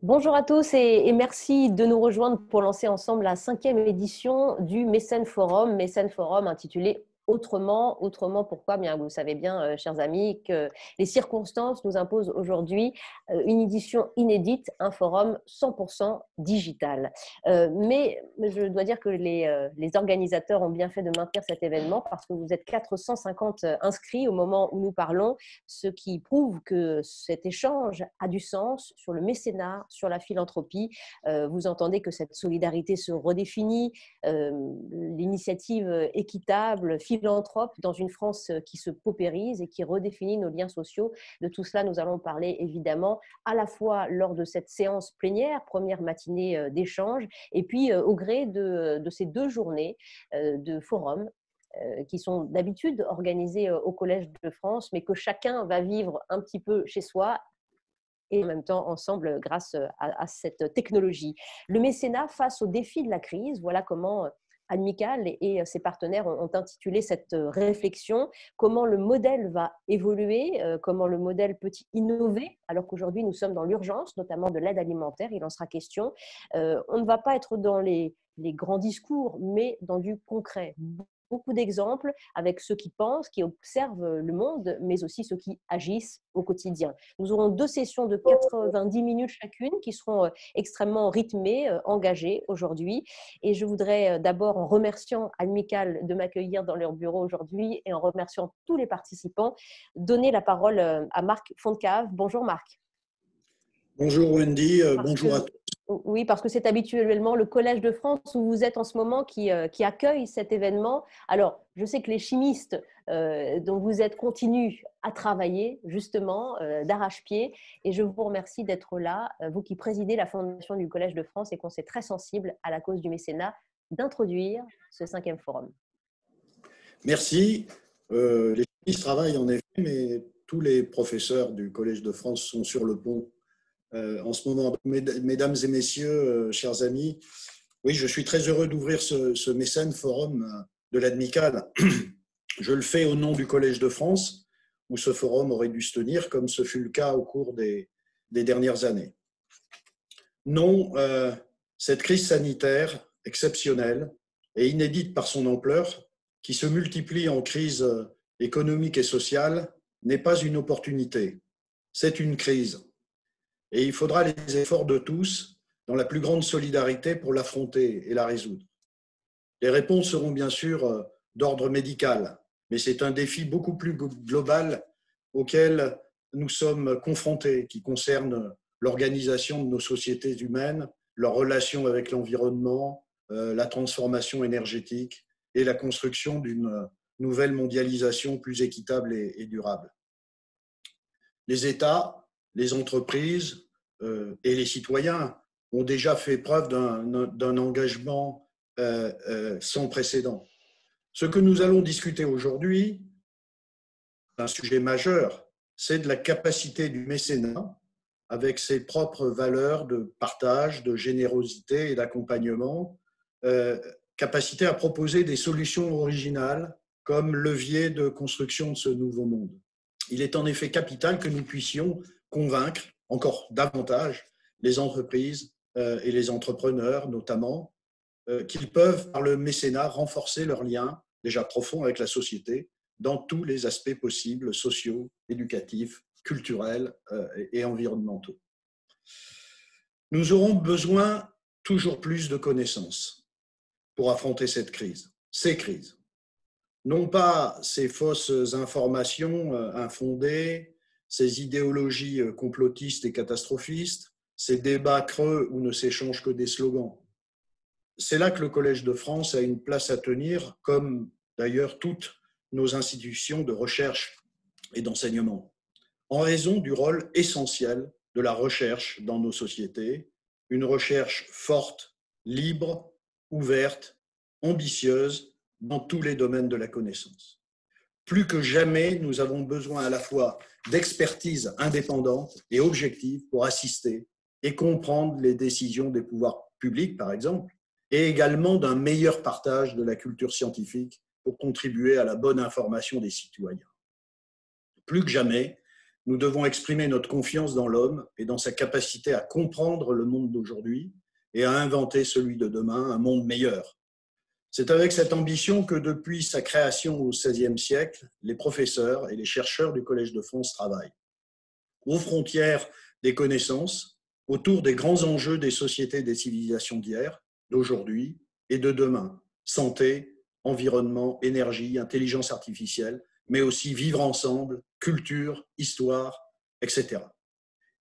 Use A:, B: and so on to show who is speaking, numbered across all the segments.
A: Bonjour à tous et merci de nous rejoindre pour lancer ensemble la 5e édition du Mécène Forum intitulé Autrement. Autrement, pourquoi? Bien, vous savez bien, chers amis, que les circonstances nous imposent aujourd'hui une édition inédite, un forum 100% digital. Mais je dois dire que les organisateurs ont bien fait de maintenir cet événement parce que vous êtes 450 inscrits au moment où nous parlons, ce qui prouve que cet échange a du sens sur le mécénat, sur la philanthropie. Vous entendez que cette solidarité se redéfinit, l'initiative équitable, philanthrope dans une France qui se paupérise et qui redéfinit nos liens sociaux. De tout cela, nous allons parler évidemment à la fois lors de cette séance plénière, première matinée d'échange, et puis au gré de ces 2 journées de forum qui sont d'habitude organisés au Collège de France, mais que chacun va vivre un petit peu chez soi et en même temps ensemble grâce à cette technologie. Le mécénat face au défi de la crise, voilà comment Amical et ses partenaires ont intitulé cette réflexion, comment le modèle va évoluer, comment le modèle peut innover, alors qu'aujourd'hui nous sommes dans l'urgence, notamment de l'aide alimentaire, il en sera question. On ne va pas être dans les grands discours, mais dans du concret. Beaucoup d'exemples avec ceux qui pensent, qui observent le monde, mais aussi ceux qui agissent au quotidien. Nous aurons 2 sessions de 90 minutes chacune qui seront extrêmement rythmées, engagées aujourd'hui. Et je voudrais d'abord, en remerciant Amical de m'accueillir dans leur bureau aujourd'hui et en remerciant tous les participants, donner la parole à Marc Fontcave. Bonjour Marc.
B: Bonjour Wendy,
A: Parce
B: bonjour à
A: que,
B: tous.
A: oui, parce que c'est habituellement le Collège de France où vous êtes en ce moment qui accueille cet événement. Alors, je sais que les chimistes dont vous êtes continuent à travailler justement d'arrache-pied et je vous remercie d'être là, vous qui présidez la fondation du Collège de France et qu'on s'est très sensible à la cause du mécénat, d'introduire ce 5e forum.
B: Merci. Les chimistes travaillent en effet, mais tous les professeurs du Collège de France sont sur le pont en ce moment. Mesdames et messieurs, chers amis, oui, je suis très heureux d'ouvrir ce Mécène Forum de l'Admicale. Je le fais au nom du Collège de France, où ce forum aurait dû se tenir, comme ce fut le cas au cours des dernières années. Non, cette crise sanitaire exceptionnelle et inédite par son ampleur, qui se multiplie en crise économique et sociale, n'est pas une opportunité, c'est une crise. Et il faudra les efforts de tous dans la plus grande solidarité pour l'affronter et la résoudre. Les réponses seront bien sûr d'ordre médical, mais c'est un défi beaucoup plus global auquel nous sommes confrontés, qui concerne l'organisation de nos sociétés humaines, leur relation avec l'environnement, la transformation énergétique et la construction d'une nouvelle mondialisation plus équitable et durable. Les États, les entreprises et les citoyens ont déjà fait preuve d'un engagement sans précédent. Ce que nous allons discuter aujourd'hui, un sujet majeur, c'est de la capacité du mécénat, avec ses propres valeurs de partage, de générosité et d'accompagnement, capacité à proposer des solutions originales comme levier de construction de ce nouveau monde. Il est en effet capital que nous puissions convaincre encore davantage les entreprises et les entrepreneurs notamment qu'ils peuvent, par le mécénat, renforcer leurs liens déjà profonds avec la société dans tous les aspects possibles, sociaux, éducatifs, culturels et environnementaux. Nous aurons besoin toujours plus de connaissances pour affronter cette crise, ces crises. Non pas ces fausses informations infondées, ces idéologies complotistes et catastrophistes, ces débats creux où ne s'échangent que des slogans. C'est là que le Collège de France a une place à tenir, comme d'ailleurs toutes nos institutions de recherche et d'enseignement, en raison du rôle essentiel de la recherche dans nos sociétés, une recherche forte, libre, ouverte, ambitieuse dans tous les domaines de la connaissance. Plus que jamais, nous avons besoin à la fois d'expertise indépendante et objective pour assister et comprendre les décisions des pouvoirs publics, par exemple, et également d'un meilleur partage de la culture scientifique pour contribuer à la bonne information des citoyens. Plus que jamais, nous devons exprimer notre confiance dans l'homme et dans sa capacité à comprendre le monde d'aujourd'hui et à inventer celui de demain, un monde meilleur. C'est avec cette ambition que depuis sa création au XVIe siècle, les professeurs et les chercheurs du Collège de France travaillent. Aux frontières des connaissances, autour des grands enjeux des sociétés et des civilisations d'hier, d'aujourd'hui et de demain. Santé, environnement, énergie, intelligence artificielle, mais aussi vivre ensemble, culture, histoire, etc.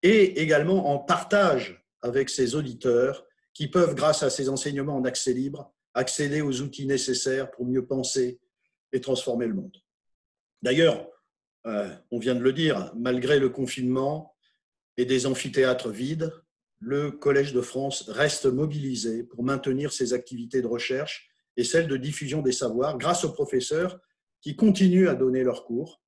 B: Et également en partage avec ses auditeurs qui peuvent, grâce à ces enseignements en accès libre, accéder aux outils nécessaires pour mieux penser et transformer le monde. D'ailleurs, on vient de le dire, malgré le confinement et des amphithéâtres vides, le Collège de France reste mobilisé pour maintenir ses activités de recherche et celles de diffusion des savoirs grâce aux professeurs qui continuent à donner leurs cours,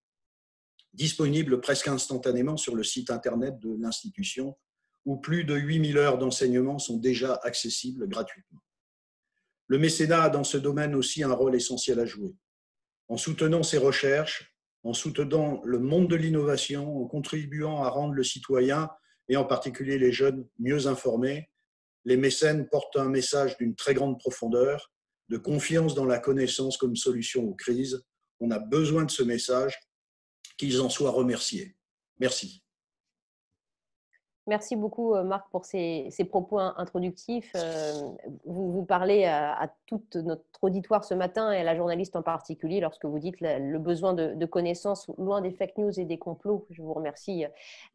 B: disponibles presque instantanément sur le site internet de l'institution, où plus de 8000 heures d'enseignement sont déjà accessibles gratuitement. Le mécénat a dans ce domaine aussi un rôle essentiel à jouer. En soutenant ces recherches, en soutenant le monde de l'innovation, en contribuant à rendre le citoyen, et en particulier les jeunes, mieux informés, les mécènes portent un message d'une très grande profondeur, de confiance dans la connaissance comme solution aux crises. On a besoin de ce message, qu'ils en soient remerciés. Merci.
A: Merci beaucoup, Marc, pour ces propos introductifs. Vous parlez à tout notre auditoire ce matin et à la journaliste en particulier lorsque vous dites le besoin de connaissances loin des fake news et des complots. Je vous remercie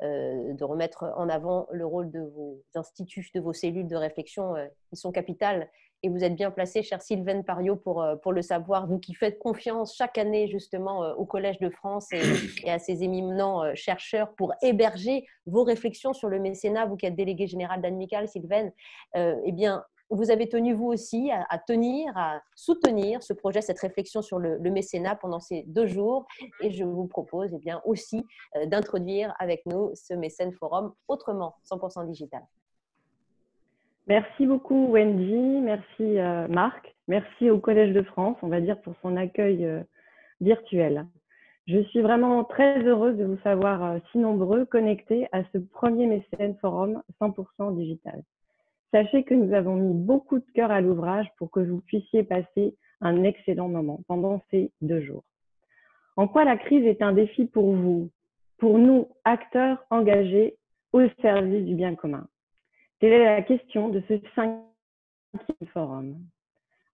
A: de remettre en avant le rôle de vos instituts, de vos cellules de réflexion. Ils sont capitales. Et vous êtes bien placé, chère Sylvaine Pariot, pour le savoir, vous qui faites confiance chaque année justement au Collège de France et à ses éminents chercheurs pour héberger vos réflexions sur le mécénat, vous qui êtes déléguée générale d'Amicale, Sylvaine. Eh bien, vous avez tenu vous aussi à soutenir ce projet, cette réflexion sur le mécénat pendant ces 2 jours. Et je vous propose eh bien, aussi d'introduire avec nous ce Mécène Forum autrement, 100% digital.
C: Merci beaucoup Wendy, merci Marc, merci au Collège de France, on va dire, pour son accueil virtuel. Je suis vraiment très heureuse de vous savoir si nombreux connectés à ce premier Mécène Forum 100% digital. Sachez que nous avons mis beaucoup de cœur à l'ouvrage pour que vous puissiez passer un excellent moment pendant ces 2 jours. En quoi la crise est un défi pour vous, pour nous, acteurs engagés au service du bien commun? Telle est la question de ce 5e forum.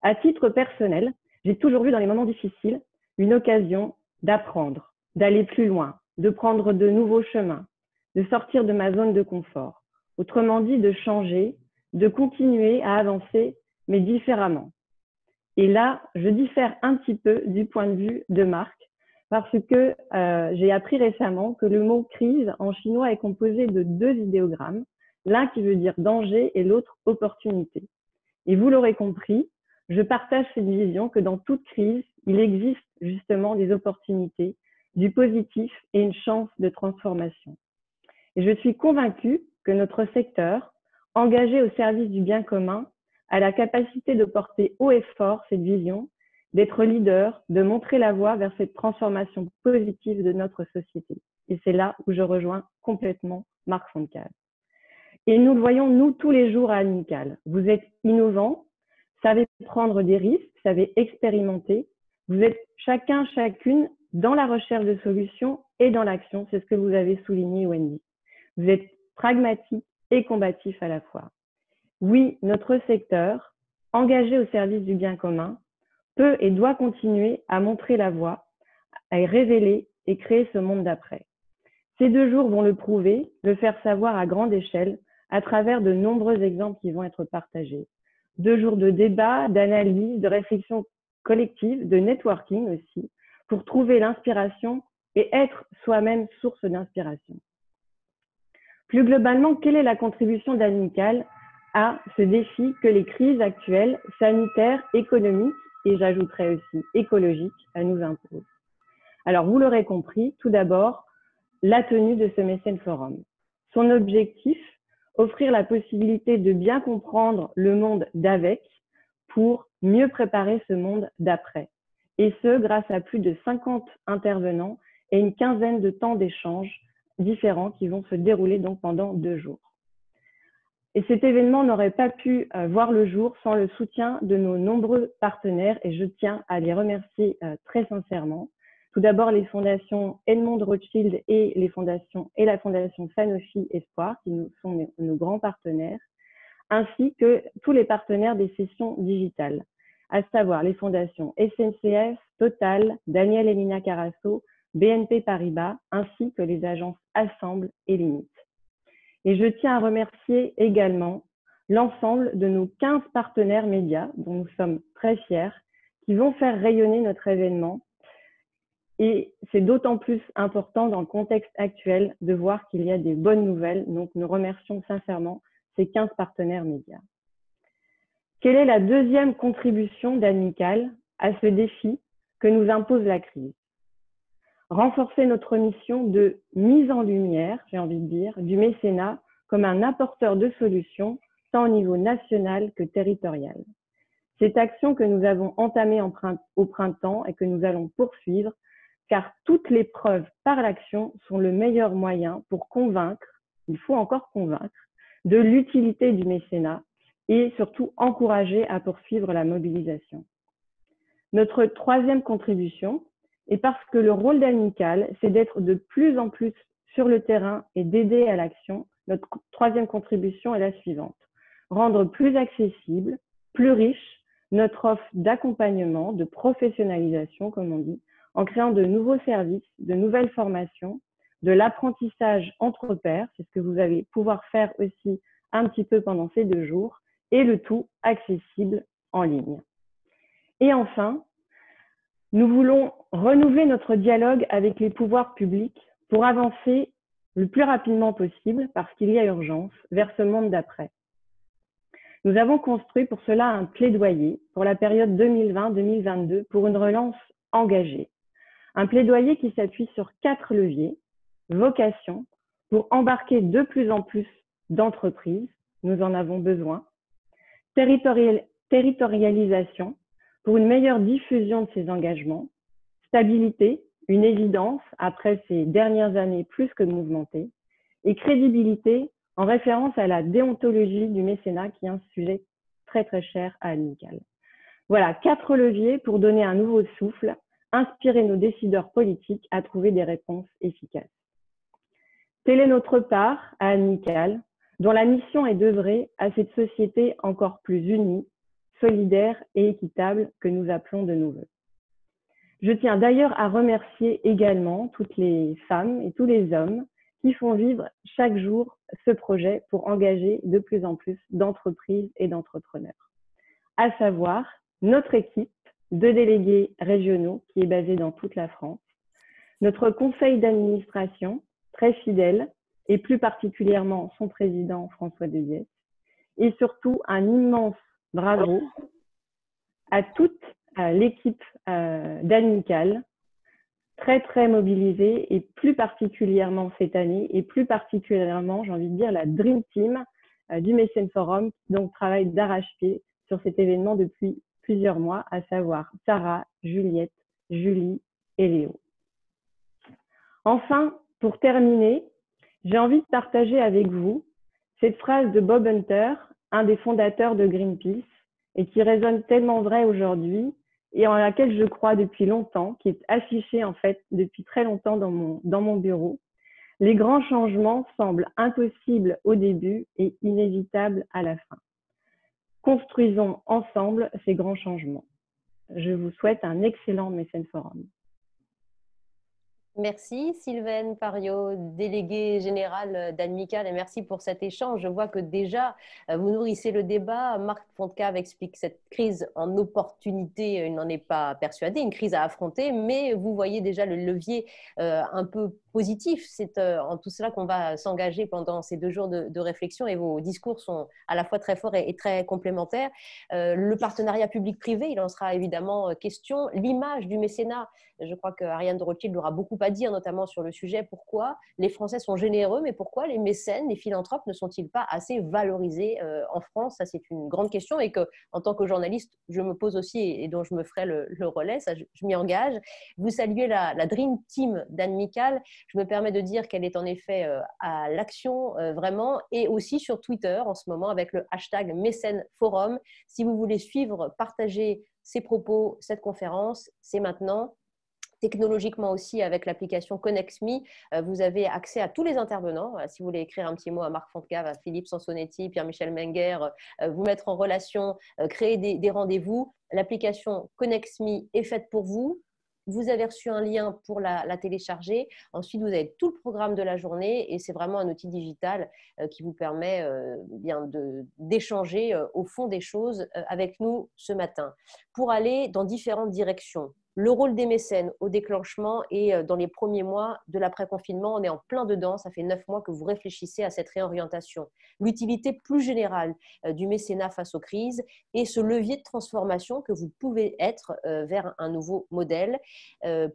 C: À titre personnel, j'ai toujours vu dans les moments difficiles une occasion d'apprendre, d'aller plus loin, de prendre de nouveaux chemins, de sortir de ma zone de confort. Autrement dit, de changer, de continuer à avancer, mais différemment. Et là, je diffère un petit peu du point de vue de Marc, parce que j'ai appris récemment que le mot crise en chinois est composé de 2 idéogrammes, l'un qui veut dire danger et l'autre opportunité. Et vous l'aurez compris, je partage cette vision que dans toute crise, il existe justement des opportunités, du positif et une chance de transformation. Et je suis convaincue que notre secteur, engagé au service du bien commun, a la capacité de porter haut et fort cette vision, d'être leader, de montrer la voie vers cette transformation positive de notre société. Et c'est là où je rejoins complètement Marc Fontcalve. Et nous le voyons, nous, tous les jours à Amicale. Vous êtes innovants, savez prendre des risques, savez expérimenter. Vous êtes chacun, chacune dans la recherche de solutions et dans l'action. C'est ce que vous avez souligné, Wendy. Vous êtes pragmatique et combatif à la fois. Oui, notre secteur, engagé au service du bien commun, peut et doit continuer à montrer la voie, à révéler et créer ce monde d'après. Ces 2 jours vont le prouver, le faire savoir à grande échelle, à travers de nombreux exemples qui vont être partagés. 2 jours de débat, d'analyse, de réflexion collective, de networking aussi, pour trouver l'inspiration et être soi-même source d'inspiration. Plus globalement, quelle est la contribution d'Amicale à ce défi que les crises actuelles, sanitaires, économiques et j'ajouterais aussi écologiques, nous imposent? Alors, vous l'aurez compris, tout d'abord, la tenue de ce Mécène Forum. Son objectif, offrir la possibilité de bien comprendre le monde d'avec pour mieux préparer ce monde d'après. Et ce, grâce à plus de 50 intervenants et une quinzaine de temps d'échange différents qui vont se dérouler donc pendant 2 jours. Et cet événement n'aurait pas pu voir le jour sans le soutien de nos nombreux partenaires et je tiens à les remercier très sincèrement. Tout d'abord, les fondations Edmond de Rothschild et la fondation Sanofi Espoir, qui sont nos grands partenaires, ainsi que tous les partenaires des sessions digitales, à savoir les fondations SNCF, Total, Daniel et Lina Carasso, BNP Paribas, ainsi que les agences Assemble et Limite. Et je tiens à remercier également l'ensemble de nos 15 partenaires médias, dont nous sommes très fiers, qui vont faire rayonner notre événement. Et c'est d'autant plus important dans le contexte actuel de voir qu'il y a des bonnes nouvelles. Donc, nous remercions sincèrement ces 15 partenaires médias. Quelle est la deuxième contribution d'Amical à ce défi que nous impose la crise? Renforcer notre mission de mise en lumière, j'ai envie de dire, du mécénat comme un apporteur de solutions, tant au niveau national que territorial. Cette action que nous avons entamée au printemps et que nous allons poursuivre, car toutes les preuves par l'action sont le meilleur moyen pour convaincre, il faut encore convaincre, de l'utilité du mécénat et surtout encourager à poursuivre la mobilisation. Notre troisième contribution, et parce que le rôle d'Amical, c'est d'être de plus en plus sur le terrain et d'aider à l'action, notre troisième contribution est la suivante. Rendre plus accessible, plus riche, notre offre d'accompagnement, de professionnalisation, comme on dit, en créant de nouveaux services, de nouvelles formations, de l'apprentissage entre pairs, c'est ce que vous allez pouvoir faire aussi un petit peu pendant ces 2 jours, et le tout accessible en ligne. Et enfin, nous voulons renouveler notre dialogue avec les pouvoirs publics pour avancer le plus rapidement possible, parce qu'il y a urgence, vers ce monde d'après. Nous avons construit pour cela un plaidoyer pour la période 2020-2022 pour une relance engagée. Un plaidoyer qui s'appuie sur 4 leviers. Vocation, pour embarquer de plus en plus d'entreprises, nous en avons besoin. Territorialisation, pour une meilleure diffusion de ces engagements. Stabilité, une évidence après ces dernières années plus que mouvementées. Et crédibilité, en référence à la déontologie du mécénat, qui est un sujet très très cher à Amical. Voilà, 4 leviers pour donner un nouveau souffle, inspirer nos décideurs politiques à trouver des réponses efficaces. Telle est notre part à Amical, dont la mission est d'œuvrer à cette société encore plus unie, solidaire et équitable que nous appelons de nos vœux. Je tiens d'ailleurs à remercier également toutes les femmes et tous les hommes qui font vivre chaque jour ce projet pour engager de plus en plus d'entreprises et d'entrepreneurs. À savoir notre équipe de délégués régionaux qui est basée dans toute la France, notre conseil d'administration très fidèle et plus particulièrement son président François Deviès, et surtout un immense bravo à toute l'équipe d'Amical, très très mobilisée et plus particulièrement cette année et plus particulièrement, j'ai envie de dire, la Dream Team du Mécène Forum qui donc travaille d'arrache-pied sur cet événement depuis plusieurs mois, à savoir Sarah, Juliette, Julie et Léo. Enfin, pour terminer, j'ai envie de partager avec vous cette phrase de Bob Hunter, un des fondateurs de Greenpeace, et qui résonne tellement vrai aujourd'hui et en laquelle je crois depuis longtemps, qui est affichée en fait depuis très longtemps dans mon bureau. Les grands changements semblent impossibles au début et inévitables à la fin. Construisons ensemble ces grands changements. Je vous souhaite un excellent Mécène Forum.
A: Merci Sylvaine Pariot, déléguée générale d'Amical, et merci pour cet échange. Je vois que déjà vous nourrissez le débat. Marc Fontcave explique cette crise en opportunité, il n'en est pas persuadé, une crise à affronter, mais vous voyez déjà le levier un peu positif. C'est en tout cela qu'on va s'engager pendant ces 2 jours de réflexion, et vos discours sont à la fois très forts et très complémentaires. Le partenariat public-privé, il en sera évidemment question. L'image du mécénat, je crois qu'Ariane de Rothschild aura beaucoup à à dire, notamment sur le sujet, pourquoi les Français sont généreux, mais pourquoi les mécènes, les philanthropes ne sont-ils pas assez valorisés en France? Ça, c'est une grande question et que, en tant que journaliste, je me pose aussi et dont je me ferai le relais, ça, je m'y engage. Vous saluez la Dream Team d'Anne Mical. Je me permets de dire qu'elle est en effet à l'action vraiment, et aussi sur Twitter en ce moment avec le hashtag Mécène Forum. Si vous voulez suivre, partager ces propos, cette conférence, c'est maintenant. Technologiquement aussi, avec l'application ConnexMe, vous avez accès à tous les intervenants. Si vous voulez écrire un petit mot à Marc Fontcave, à Philippe Sansonetti, Pierre-Michel Menger, vous mettre en relation, créer des rendez-vous. L'application ConnexMe est faite pour vous. Vous avez reçu un lien pour la télécharger. Ensuite, vous avez tout le programme de la journée et c'est vraiment un outil digital qui vous permet d'échanger au fond des choses avec nous ce matin pour aller dans différentes directions. Le rôle des mécènes au déclenchement et dans les premiers mois de l'après-confinement, on est en plein dedans. Ça fait 9 mois que vous réfléchissez à cette réorientation. L'utilité plus générale du mécénat face aux crises et ce levier de transformation que vous pouvez être vers un nouveau modèle.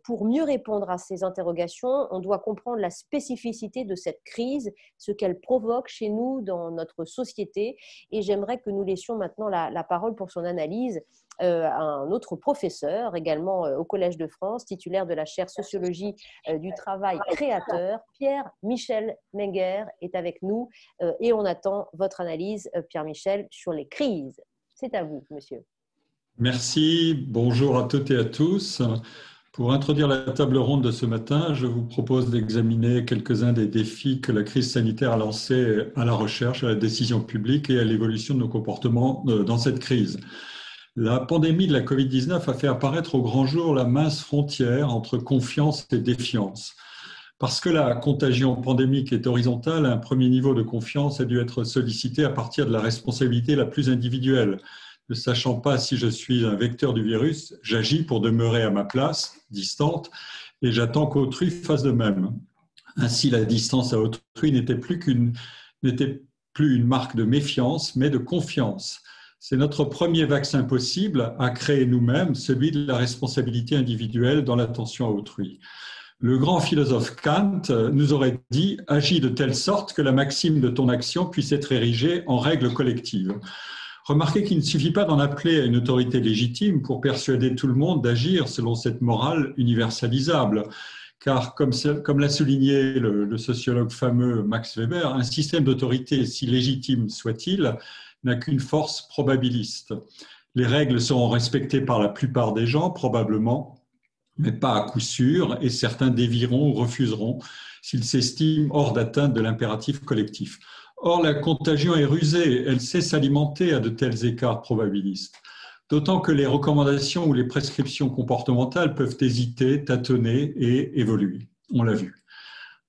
A: Pour mieux répondre à ces interrogations, on doit comprendre la spécificité de cette crise, ce qu'elle provoque chez nous dans notre société. Et j'aimerais que nous laissions maintenant la parole pour son analyse à un autre professeur, également au Collège de France, titulaire de la chaire Sociologie du travail créateur. Pierre-Michel Menger est avec nous et on attend votre analyse, Pierre-Michel, sur les crises. C'est à vous, monsieur.
D: Merci, bonjour à toutes et à tous. Pour introduire la table ronde de ce matin, je vous propose d'examiner quelques-uns des défis que la crise sanitaire a lancés à la recherche, à la décision publique et à l'évolution de nos comportements dans cette crise. La pandémie de la Covid-19 a fait apparaître au grand jour la mince frontière entre confiance et défiance. Parce que la contagion pandémique est horizontale, un premier niveau de confiance a dû être sollicité à partir de la responsabilité la plus individuelle. Ne sachant pas si je suis un vecteur du virus, j'agis pour demeurer à ma place, distante, et j'attends qu'autrui fasse de même. Ainsi, la distance à autrui n'était plus une marque de méfiance, mais de confiance. C'est notre premier vaccin possible à créer nous-mêmes, celui de la responsabilité individuelle dans l'attention à autrui. Le grand philosophe Kant nous aurait dit « Agis de telle sorte que la maxime de ton action puisse être érigée en règle collective ». Remarquez qu'il ne suffit pas d'en appeler à une autorité légitime pour persuader tout le monde d'agir selon cette morale universalisable. Car, comme l'a souligné le sociologue fameux Max Weber, un système d'autorité, si légitime soit-il, n'a qu'une force probabiliste. Les règles seront respectées par la plupart des gens, probablement, mais pas à coup sûr, et certains dévieront ou refuseront s'ils s'estiment hors d'atteinte de l'impératif collectif. Or, la contagion est rusée, elle sait s'alimenter à de tels écarts probabilistes. D'autant que les recommandations ou les prescriptions comportementales peuvent hésiter, tâtonner et évoluer. On l'a vu.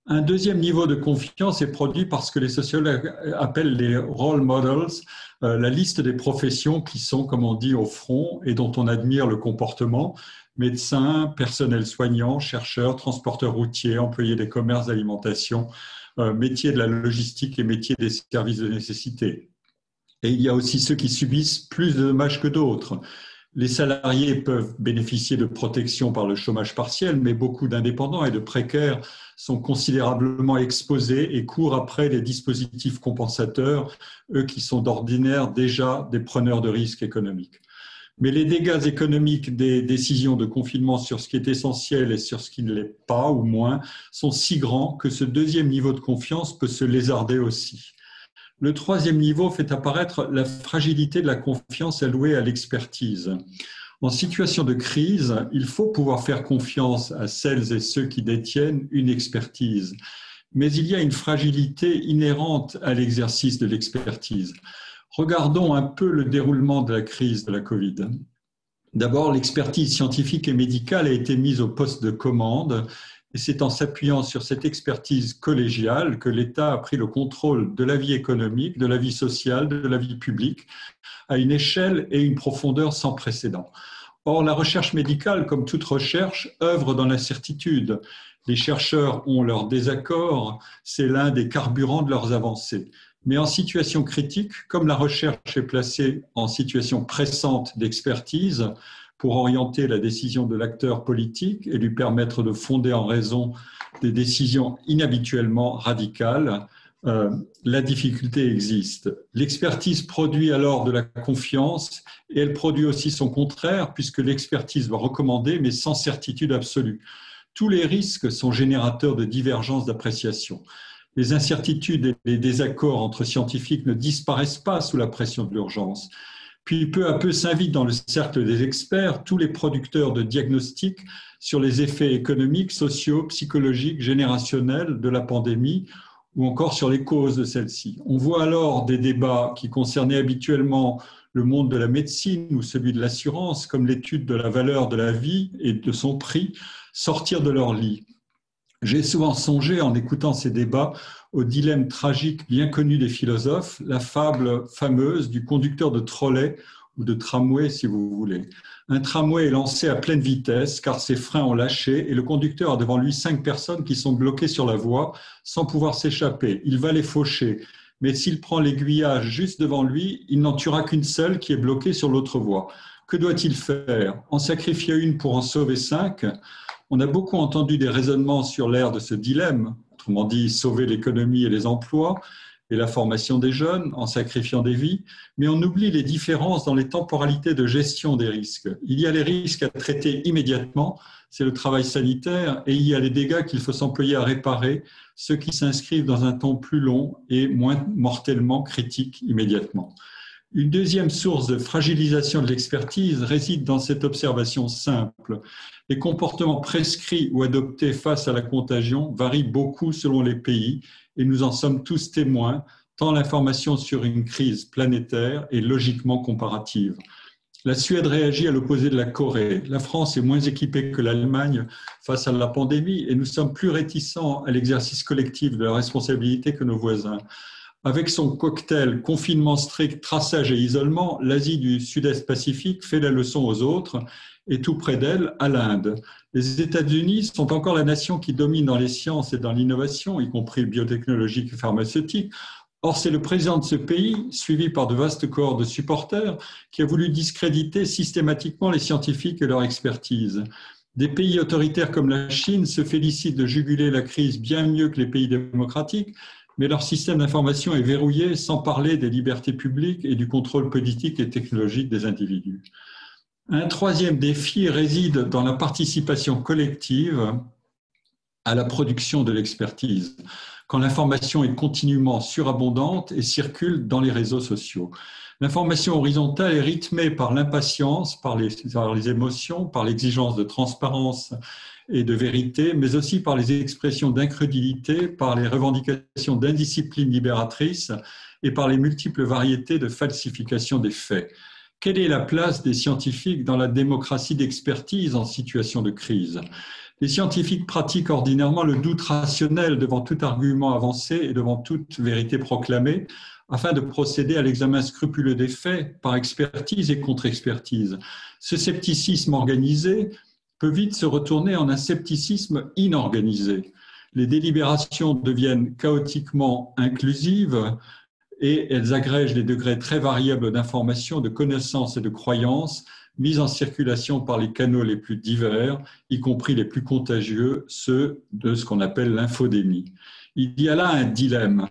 D: Un deuxième niveau de confiance est produit par ce que les sociologues appellent les role models, la liste des professions qui sont, comme on dit, au front et dont on admire le comportement: médecins, personnel soignant, chercheurs, transporteurs routiers, employés des commerces d'alimentation, métiers de la logistique et métiers des services de nécessité. Et il y a aussi ceux qui subissent plus de dommages que d'autres. Les salariés peuvent bénéficier de protection par le chômage partiel, mais beaucoup d'indépendants et de précaires sont considérablement exposés et courent après les dispositifs compensateurs, eux qui sont d'ordinaire déjà des preneurs de risques économiques. Mais les dégâts économiques des décisions de confinement sur ce qui est essentiel et sur ce qui ne l'est pas ou moins sont si grands que ce deuxième niveau de confiance peut se lézarder aussi. Le troisième niveau fait apparaître la fragilité de la confiance allouée à l'expertise. En situation de crise, il faut pouvoir faire confiance à celles et ceux qui détiennent une expertise. Mais il y a une fragilité inhérente à l'exercice de l'expertise. Regardons un peu le déroulement de la crise de la Covid. D'abord, l'expertise scientifique et médicale a été mise au poste de commande. Et c'est en s'appuyant sur cette expertise collégiale que l'État a pris le contrôle de la vie économique, de la vie sociale, de la vie publique, à une échelle et une profondeur sans précédent. Or, la recherche médicale, comme toute recherche, œuvre dans l'incertitude. Les chercheurs ont leurs désaccords, c'est l'un des carburants de leurs avancées. Mais en situation critique, comme la recherche est placée en situation pressante d'expertise, pour orienter la décision de l'acteur politique et lui permettre de fonder en raison des décisions inhabituellement radicales. La difficulté existe. L'expertise produit alors de la confiance et elle produit aussi son contraire puisque l'expertise va recommander mais sans certitude absolue. Tous les risques sont générateurs de divergences d'appréciation. Les incertitudes et les désaccords entre scientifiques ne disparaissent pas sous la pression de l'urgence. Puis peu à peu s'invitent dans le cercle des experts tous les producteurs de diagnostics sur les effets économiques, sociaux, psychologiques, générationnels de la pandémie ou encore sur les causes de celle-ci. On voit alors des débats qui concernaient habituellement le monde de la médecine ou celui de l'assurance, comme l'étude de la valeur de la vie et de son prix, sortir de leur lit. J'ai souvent songé, en écoutant ces débats, au dilemme tragique bien connu des philosophes, la fable fameuse du conducteur de trolley ou de tramway, si vous voulez. Un tramway est lancé à pleine vitesse car ses freins ont lâché et le conducteur a devant lui 5 personnes qui sont bloquées sur la voie sans pouvoir s'échapper. Il va les faucher, mais s'il prend l'aiguillage juste devant lui, il n'en tuera qu'une seule qui est bloquée sur l'autre voie. Que doit-il faire? En sacrifier une pour en sauver 5? On a beaucoup entendu des raisonnements sur l'air de ce dilemme, autrement dit sauver l'économie et les emplois et la formation des jeunes en sacrifiant des vies, mais on oublie les différences dans les temporalités de gestion des risques. Il y a les risques à traiter immédiatement, c'est le travail sanitaire, et il y a les dégâts qu'il faut s'employer à réparer, ceux qui s'inscrivent dans un temps plus long et moins mortellement critiques immédiatement. Une deuxième source de fragilisation de l'expertise réside dans cette observation simple. Les comportements prescrits ou adoptés face à la contagion varient beaucoup selon les pays et nous en sommes tous témoins, tant l'information sur une crise planétaire est logiquement comparative. La Suède réagit à l'opposé de la Corée. La France est moins équipée que l'Allemagne face à la pandémie et nous sommes plus réticents à l'exercice collectif de la responsabilité que nos voisins. Avec son cocktail confinement strict, traçage et isolement, l'Asie du Sud-Est Pacifique fait la leçon aux autres et tout près d'elle, à l'Inde. Les États-Unis sont encore la nation qui domine dans les sciences et dans l'innovation, y compris biotechnologique et pharmaceutique. Or, c'est le président de ce pays, suivi par de vastes corps de supporters, qui a voulu discréditer systématiquement les scientifiques et leur expertise. Des pays autoritaires comme la Chine se félicitent de juguler la crise bien mieux que les pays démocratiques, mais leur système d'information est verrouillé, sans parler des libertés publiques et du contrôle politique et technologique des individus. Un troisième défi réside dans la participation collective à la production de l'expertise, quand l'information est continuellement surabondante et circule dans les réseaux sociaux. L'information horizontale est rythmée par l'impatience, par les émotions, par l'exigence de transparence et de vérité, mais aussi par les expressions d'incrédulité, par les revendications d'indiscipline libératrice et par les multiples variétés de falsification des faits. Quelle est la place des scientifiques dans la démocratie d'expertise en situation de crise? Les scientifiques pratiquent ordinairement le doute rationnel devant tout argument avancé et devant toute vérité proclamée, afin de procéder à l'examen scrupuleux des faits par expertise et contre-expertise. Ce scepticisme organisé peut vite se retourner en un scepticisme inorganisé. Les délibérations deviennent chaotiquement inclusives et elles agrègent les degrés très variables d'information, de connaissances et de croyances mises en circulation par les canaux les plus divers, y compris les plus contagieux, ceux de ce qu'on appelle l'infodémie. Il y a là un dilemme.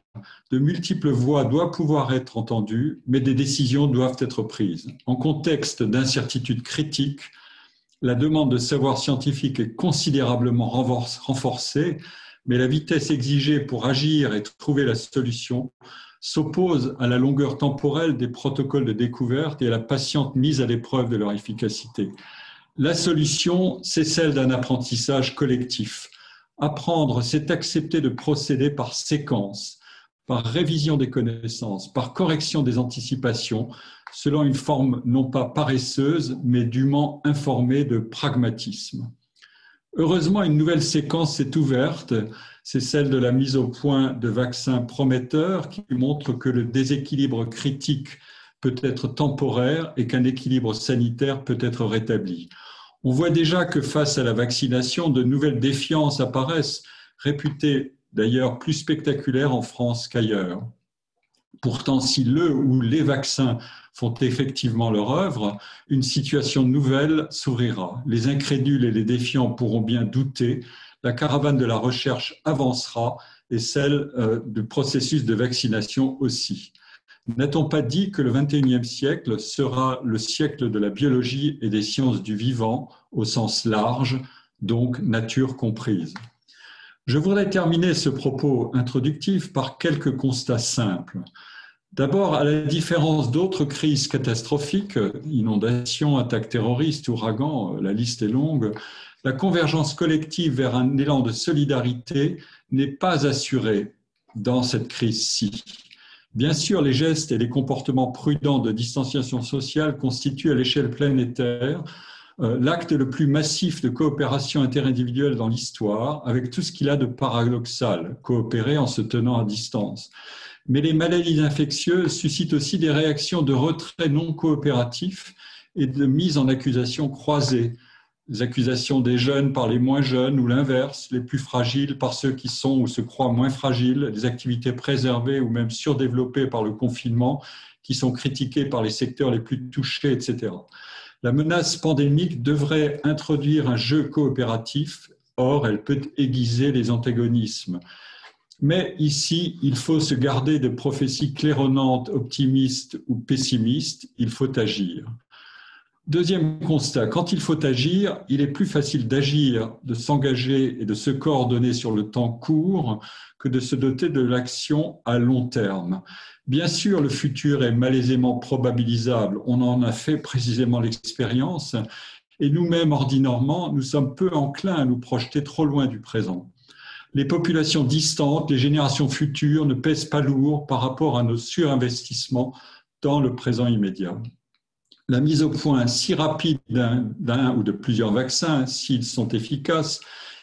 D: De multiples voix doivent pouvoir être entendues, mais des décisions doivent être prises. En contexte d'incertitude critique, la demande de savoir scientifique est considérablement renforcée, mais la vitesse exigée pour agir et trouver la solution s'oppose à la longueur temporelle des protocoles de découverte et à la patiente mise à l'épreuve de leur efficacité. La solution, c'est celle d'un apprentissage collectif. Apprendre, c'est accepter de procéder par séquence, par révision des connaissances, par correction des anticipations, selon une forme non pas paresseuse, mais dûment informée de pragmatisme. Heureusement, une nouvelle séquence s'est ouverte, c'est celle de la mise au point de vaccins prometteurs qui montre que le déséquilibre critique peut être temporaire et qu'un équilibre sanitaire peut être rétabli. On voit déjà que face à la vaccination, de nouvelles défiances apparaissent, réputées d'ailleurs plus spectaculaires en France qu'ailleurs. Pourtant, si le ou les vaccins font effectivement leur œuvre, une situation nouvelle s'ouvrira. Les incrédules et les défiants pourront bien douter, la caravane de la recherche avancera et celle du processus de vaccination aussi. N'a-t-on pas dit que le XXIe siècle sera le siècle de la biologie et des sciences du vivant au sens large, donc nature comprise? Je voudrais terminer ce propos introductif par quelques constats simples. D'abord, à la différence d'autres crises catastrophiques, inondations, attaques terroristes, ouragans, la liste est longue, la convergence collective vers un élan de solidarité n'est pas assurée dans cette crise-ci. Bien sûr, les gestes et les comportements prudents de distanciation sociale constituent à l'échelle planétaire l'acte le plus massif de coopération interindividuelle dans l'histoire, avec tout ce qu'il a de paradoxal, coopérer en se tenant à distance. Mais les maladies infectieuses suscitent aussi des réactions de retrait non coopératif et de mise en accusation croisée. Les accusations des jeunes par les moins jeunes ou l'inverse, les plus fragiles par ceux qui sont ou se croient moins fragiles, les activités préservées ou même surdéveloppées par le confinement qui sont critiquées par les secteurs les plus touchés, etc. La menace pandémique devrait introduire un jeu coopératif, or elle peut aiguiser les antagonismes. Mais ici, il faut se garder de prophéties claironnantes, optimistes ou pessimistes, il faut agir. Deuxième constat, quand il faut agir, il est plus facile d'agir, de s'engager et de se coordonner sur le temps court que de se doter de l'action à long terme. Bien sûr, le futur est malaisément probabilisable, on en a fait précisément l'expérience, et nous-mêmes, ordinairement, nous sommes peu enclins à nous projeter trop loin du présent. Les populations distantes, les générations futures ne pèsent pas lourd par rapport à nos surinvestissements dans le présent immédiat. La mise au point si rapide d'un ou de plusieurs vaccins, s'ils sont efficaces,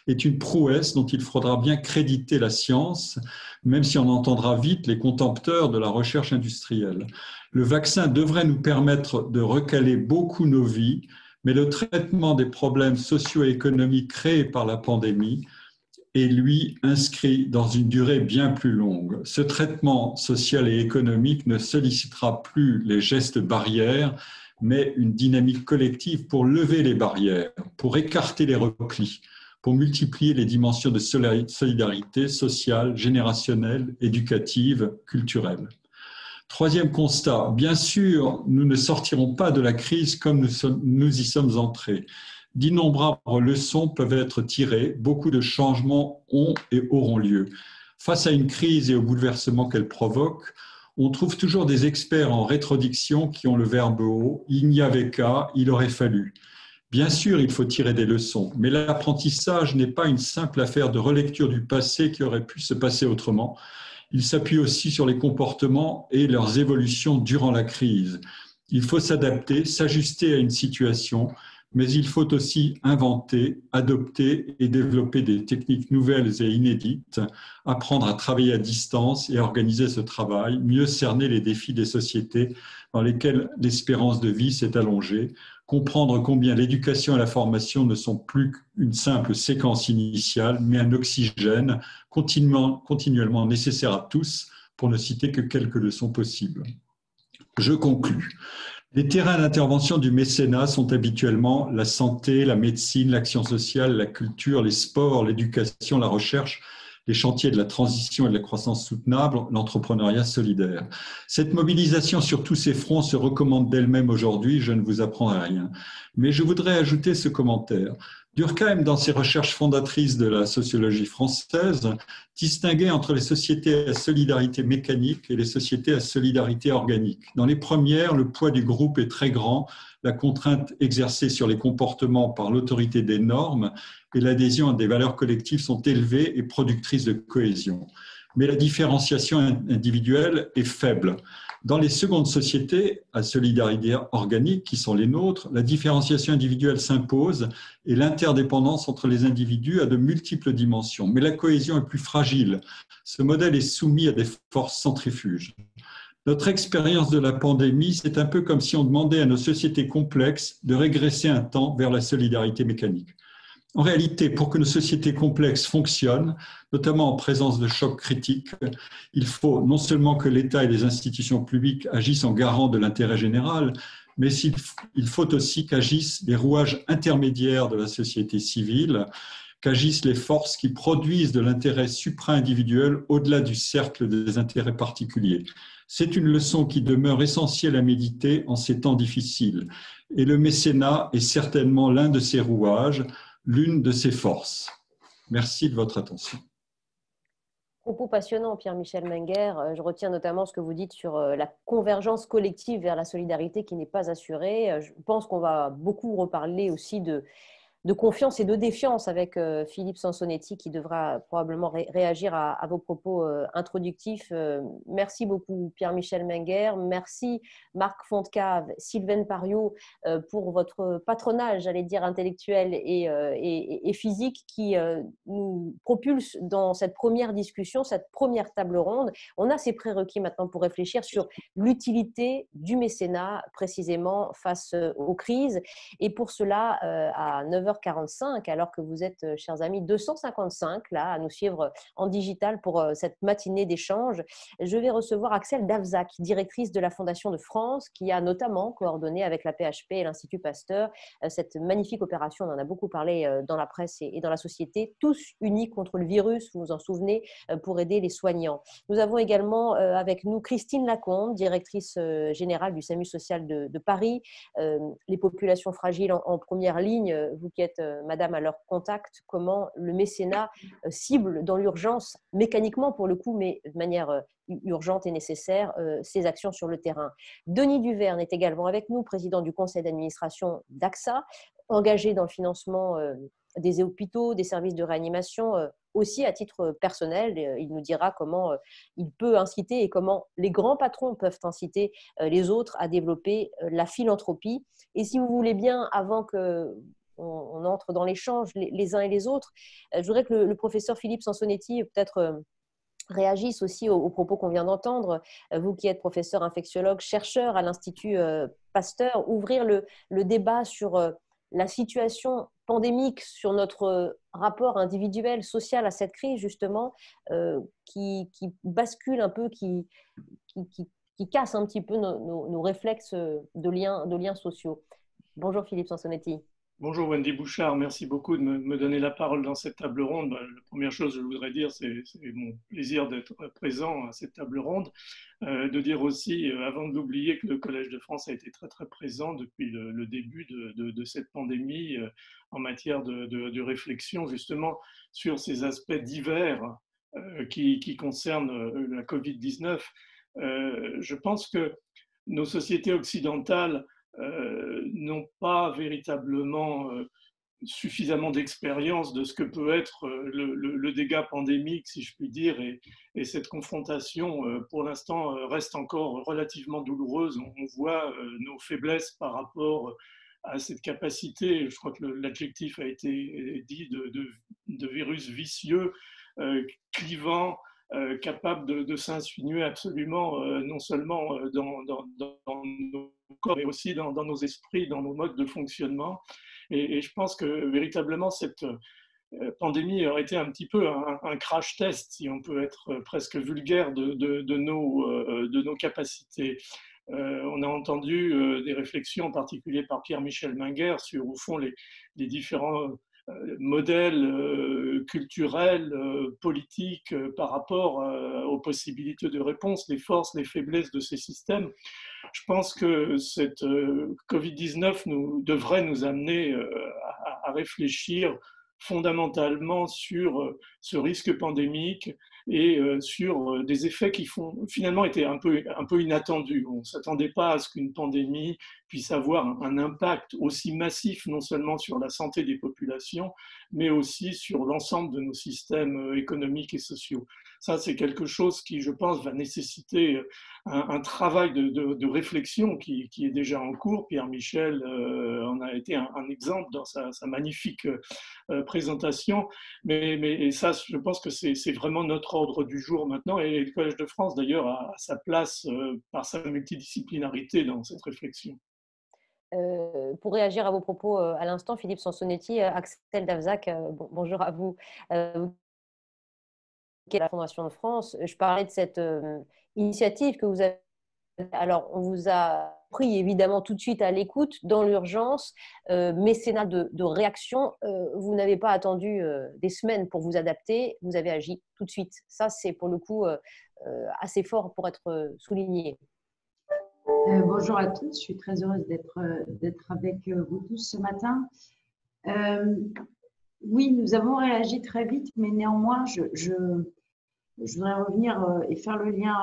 D: est une prouesse dont il faudra bien créditer la science, même si on entendra vite les contempteurs de la recherche industrielle. Le vaccin devrait nous permettre de recaler beaucoup nos vies, mais le traitement des problèmes socio-économiques créés par la pandémie est, lui, inscrit dans une durée bien plus longue. Ce traitement social et économique ne sollicitera plus les gestes barrières, mais une dynamique collective pour lever les barrières, pour écarter les replis, pour multiplier les dimensions de solidarité sociale, générationnelle, éducative, culturelle. Troisième constat, bien sûr, nous ne sortirons pas de la crise comme nous y sommes entrés. D'innombrables leçons peuvent être tirées, beaucoup de changements ont et auront lieu. Face à une crise et au bouleversement qu'elle provoque, on trouve toujours des experts en rétrodiction qui ont le verbe haut, il n'y avait qu'à, il aurait fallu. Bien sûr, il faut tirer des leçons, mais l'apprentissage n'est pas une simple affaire de relecture du passé qui aurait pu se passer autrement. Il s'appuie aussi sur les comportements et leurs évolutions durant la crise. Il faut s'adapter, s'ajuster à une situation, mais il faut aussi inventer, adopter et développer des techniques nouvelles et inédites, apprendre à travailler à distance et organiser ce travail, mieux cerner les défis des sociétés dans lesquelles l'espérance de vie s'est allongée, comprendre combien l'éducation et la formation ne sont plus qu'une simple séquence initiale, mais un oxygène continuellement nécessaire à tous, pour ne citer que quelques leçons possibles. Je conclus. Les terrains d'intervention du mécénat sont habituellement la santé, la médecine, l'action sociale, la culture, les sports, l'éducation, la recherche, les chantiers de la transition et de la croissance soutenable, l'entrepreneuriat solidaire. Cette mobilisation sur tous ces fronts se recommande d'elle-même aujourd'hui, je ne vous apprends rien. Mais je voudrais ajouter ce commentaire. Durkheim, dans ses recherches fondatrices de la sociologie française, distinguait entre les sociétés à solidarité mécanique et les sociétés à solidarité organique. Dans les premières, le poids du groupe est très grand, la contrainte exercée sur les comportements par l'autorité des normes et l'adhésion à des valeurs collectives sont élevées et productrices de cohésion. Mais la différenciation individuelle est faible. Dans les secondes sociétés à solidarité organique, qui sont les nôtres, la différenciation individuelle s'impose et l'interdépendance entre les individus a de multiples dimensions. Mais la cohésion est plus fragile. Ce modèle est soumis à des forces centrifuges. Notre expérience de la pandémie, c'est un peu comme si on demandait à nos sociétés complexes de régresser un temps vers la solidarité mécanique. En réalité, pour que nos sociétés complexes fonctionnent, notamment en présence de chocs critiques, il faut non seulement que l'État et les institutions publiques agissent en garant de l'intérêt général, mais il faut aussi qu'agissent les rouages intermédiaires de la société civile, qu'agissent les forces qui produisent de l'intérêt supra-individuel au-delà du cercle des intérêts particuliers. C'est une leçon qui demeure essentielle à méditer en ces temps difficiles. Et le mécénat est certainement l'un de ces rouages, l'une de ses forces. Merci de votre attention.
A: Propos passionnant, Pierre-Michel Menger. Je retiens notamment ce que vous dites sur la convergence collective vers la solidarité qui n'est pas assurée. Je pense qu'on va beaucoup reparler aussi de confiance et de défiance avec Philippe Sansonetti qui devra probablement réagir à vos propos introductifs. Merci beaucoup Pierre-Michel Menger, merci Marc Fontcave, Sylvaine Pariot pour votre patronage, j'allais dire intellectuel et physique qui nous propulse dans cette première discussion, cette première table ronde. On a ces prérequis maintenant pour réfléchir sur l'utilité du mécénat précisément face aux crises et pour cela à 9h45, alors que vous êtes, chers amis, 255 là, à nous suivre en digital pour cette matinée d'échange. Je vais recevoir Axel Davzac, directrice de la Fondation de France, qui a notamment coordonné avec la PHP et l'Institut Pasteur cette magnifique opération, on en a beaucoup parlé dans la presse et dans la société, tous unis contre le virus, vous vous en souvenez, pour aider les soignants. Nous avons également avec nous Christine Lacombe, directrice générale du SAMU social de Paris, les populations fragiles en première ligne, vous qui êtes madame à leur contact, comment le mécénat cible dans l'urgence, mécaniquement pour le coup, mais de manière urgente et nécessaire, ces actions sur le terrain. Denis Duverne est également avec nous, président du conseil d'administration d'AXA, engagé dans le financement des hôpitaux, des services de réanimation, aussi à titre personnel. Il nous dira comment il peut inciter et comment les grands patrons peuvent inciter les autres à développer la philanthropie. Et si vous voulez bien, avant que on entre dans l'échange les uns et les autres, je voudrais que le professeur Philippe Sansonetti peut-être réagisse aussi aux propos qu'on vient d'entendre. Vous qui êtes professeur infectiologue, chercheur à l'Institut Pasteur, ouvrir le débat sur la situation pandémique, sur notre rapport individuel, social à cette crise justement, qui bascule un peu, qui casse un petit peu nos réflexes de liens sociaux. Bonjour Philippe Sansonetti.
E: Bonjour Wendy Bouchard, merci beaucoup de me donner la parole dans cette table ronde. La première chose que je voudrais dire, c'est mon plaisir d'être présent à cette table ronde. De dire aussi, avant de l'oublier, que le Collège de France a été très très présent depuis le début de cette pandémie en matière de réflexion justement sur ces aspects divers qui concernent la Covid-19. Je pense que nos sociétés occidentales n'ont pas véritablement suffisamment d'expérience de ce que peut être le dégât pandémique, si je puis dire, et cette confrontation, pour l'instant, reste encore relativement douloureuse. On voit nos faiblesses par rapport à cette capacité, je crois que l'adjectif a été dit, de virus vicieux, clivant, capable de s'insinuer absolument, non seulement dans nos corps, mais aussi dans nos esprits, dans nos modes de fonctionnement. Et je pense que véritablement, cette pandémie aurait été un petit peu un crash test, si on peut être presque vulgaire, de nos capacités. On a entendu des réflexions, en particulier par Pierre-Michel Menger, sur, au fond, les différents modèles culturels, politiques par rapport aux possibilités de réponse, les forces, les faiblesses de ces systèmes. Je pense que cette Covid-19 devrait nous amener à réfléchir fondamentalement sur ce risque pandémique et sur des effets qui finalement étaient un peu inattendus. On ne s'attendait pas à ce qu'une pandémie puisse avoir un impact aussi massif, non seulement sur la santé des populations, mais aussi sur l'ensemble de nos systèmes économiques et sociaux. Ça, c'est quelque chose qui, je pense, va nécessiter un travail de réflexion qui est déjà en cours. Pierre-Michel en a été un exemple dans sa magnifique présentation. Mais ça, je pense que c'est vraiment notre ordre du jour maintenant. Et le Collège de France, d'ailleurs, a sa place par sa multidisciplinarité dans cette réflexion.
A: Pour réagir à vos propos à l'instant, Philippe Sansonetti, Axel Davzac, bonjour à vous. Qui est la Fondation de France, je parlais de cette initiative que vous avez. Alors, on vous a pris évidemment tout de suite à l'écoute, dans l'urgence, mécénat de réaction. Vous n'avez pas attendu des semaines pour vous adapter, vous avez agi tout de suite. Ça, c'est pour le coup assez fort pour être souligné.
F: Bonjour à tous, je suis très heureuse d'être avec vous tous ce matin. Oui, nous avons réagi très vite, mais néanmoins, je voudrais revenir et faire le lien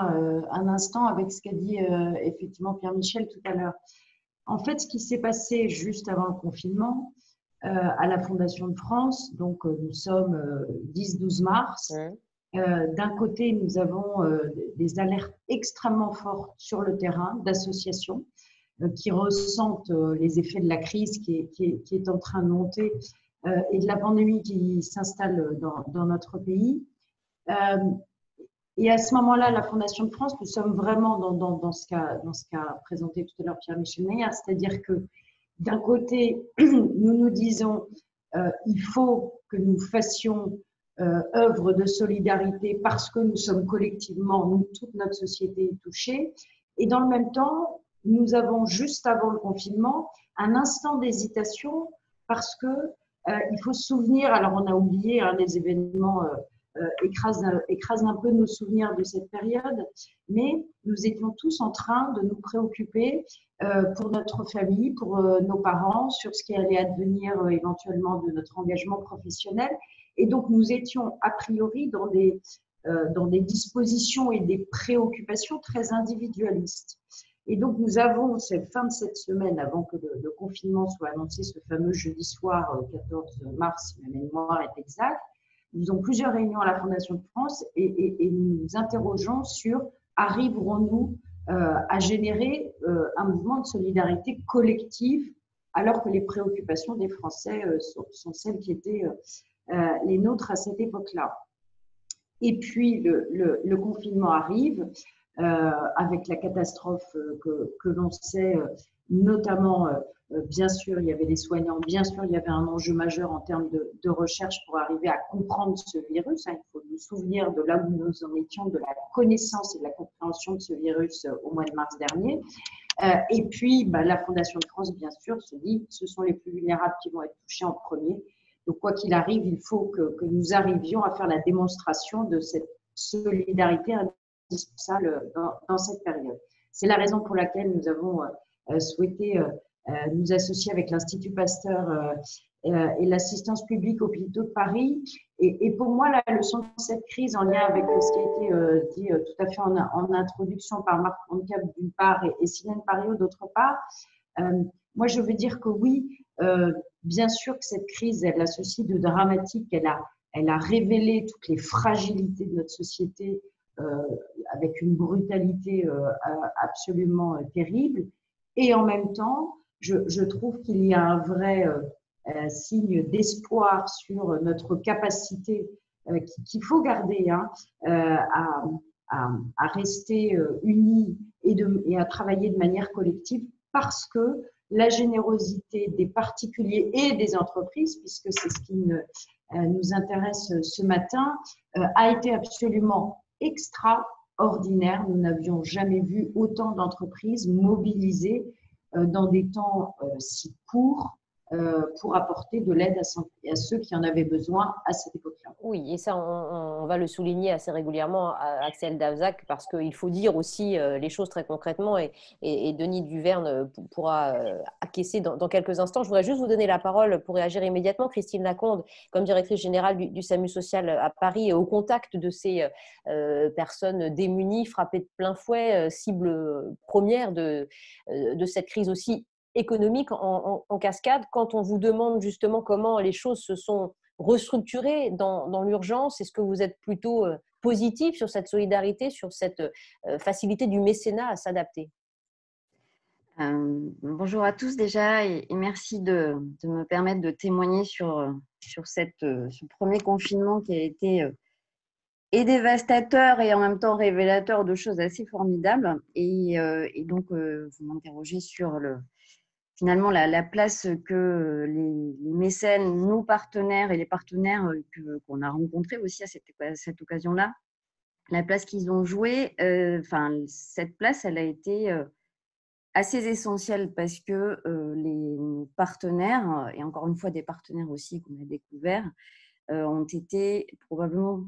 F: un instant avec ce qu'a dit effectivement Pierre-Michel tout à l'heure. En fait, ce qui s'est passé juste avant le confinement à la Fondation de France, donc nous sommes 10-12 mars, d'un côté, nous avons des alertes extrêmement fortes sur le terrain d'associations qui ressentent les effets de la crise qui est en train de monter et de la pandémie qui s'installe dans notre pays. Et à ce moment-là, la Fondation de France, nous sommes vraiment dans ce qu'a présenté tout à l'heure Pierre-Michel Meyer, c'est-à-dire que d'un côté, nous nous disons il faut que nous fassions œuvre de solidarité parce que nous sommes collectivement, nous, toute notre société est touchée. Et dans le même temps, nous avons juste avant le confinement un instant d'hésitation parce que il faut se souvenir, alors on a oublié les événements écrasent un peu nos souvenirs de cette période, mais nous étions tous en train de nous préoccuper pour notre famille, pour nos parents, sur ce qui allait advenir éventuellement de notre engagement professionnel. Et donc, nous étions a priori dans des dispositions et des préoccupations très individualistes. Et donc, nous avons, fin de cette semaine, avant que le confinement soit annoncé, ce fameux jeudi soir, 14 mars, si ma mémoire est exacte, nous avons plusieurs réunions à la Fondation de France et nous nous interrogeons sur arriverons-nous à générer un mouvement de solidarité collective alors que les préoccupations des Français sont celles qui étaient les nôtres à cette époque-là. Et puis, le confinement arrive avec la catastrophe que l'on sait, notamment, bien sûr, il y avait les soignants, bien sûr, il y avait un enjeu majeur en termes de recherche pour arriver à comprendre ce virus. Il faut nous souvenir de là où nous en étions, de la connaissance et de la compréhension de ce virus au mois de mars dernier. Et puis, la Fondation de France, bien sûr, se dit ce sont les plus vulnérables qui vont être touchés en premier. Donc, quoi qu'il arrive, il faut que nous arrivions à faire la démonstration de cette solidarité indispensable dans cette période. C'est la raison pour laquelle nous avons souhaité nous associer avec l'Institut Pasteur et l'assistance publique hôpitaux de Paris. Et pour moi, la leçon de cette crise, en lien avec ce qui a été dit tout à fait en introduction par Marc Moncap d'une part et Silène Pariot d'autre part, moi je veux dire que oui, bien sûr que cette crise, elle a ceci de dramatique, elle a révélé toutes les fragilités de notre société avec une brutalité absolument terrible. Et en même temps, je trouve qu'il y a un vrai signe d'espoir sur notre capacité qu'il faut garder à rester unis et à travailler de manière collective parce que la générosité des particuliers et des entreprises, puisque c'est ce qui nous intéresse ce matin, a été absolument extraordinaire. Nous n'avions jamais vu autant d'entreprises mobilisées dans des temps si courts pour apporter de l'aide à ceux qui en avaient besoin à cette époque-là.
A: Oui, et ça, on va le souligner assez régulièrement à Axel Davzac, parce qu'il faut dire aussi les choses très concrètement, et Denis Duverne pourra acquiescer dans quelques instants. Je voudrais juste vous donner la parole pour réagir immédiatement. Christine Lacombe, comme directrice générale du SAMU social à Paris, au contact de ces personnes démunies, frappées de plein fouet, cible première de cette crise aussi économique en cascade. Quand on vous demande justement comment les choses se sont restructurées dans l'urgence, est-ce que vous êtes plutôt positif sur cette solidarité, sur cette facilité du mécénat à s'adapter?
G: Bonjour à tous déjà et merci de me permettre de témoigner sur ce premier confinement qui a été et dévastateur et en même temps révélateur de choses assez formidables. Et donc, vous m'interrogez sur finalement la place que les mécènes, nos partenaires et les partenaires qu'on a rencontrés aussi à cette occasion-là, la place qu'ils ont jouée, cette place, elle a été assez essentielle parce que les partenaires, et encore une fois des partenaires aussi qu'on a découverts, ont été probablement,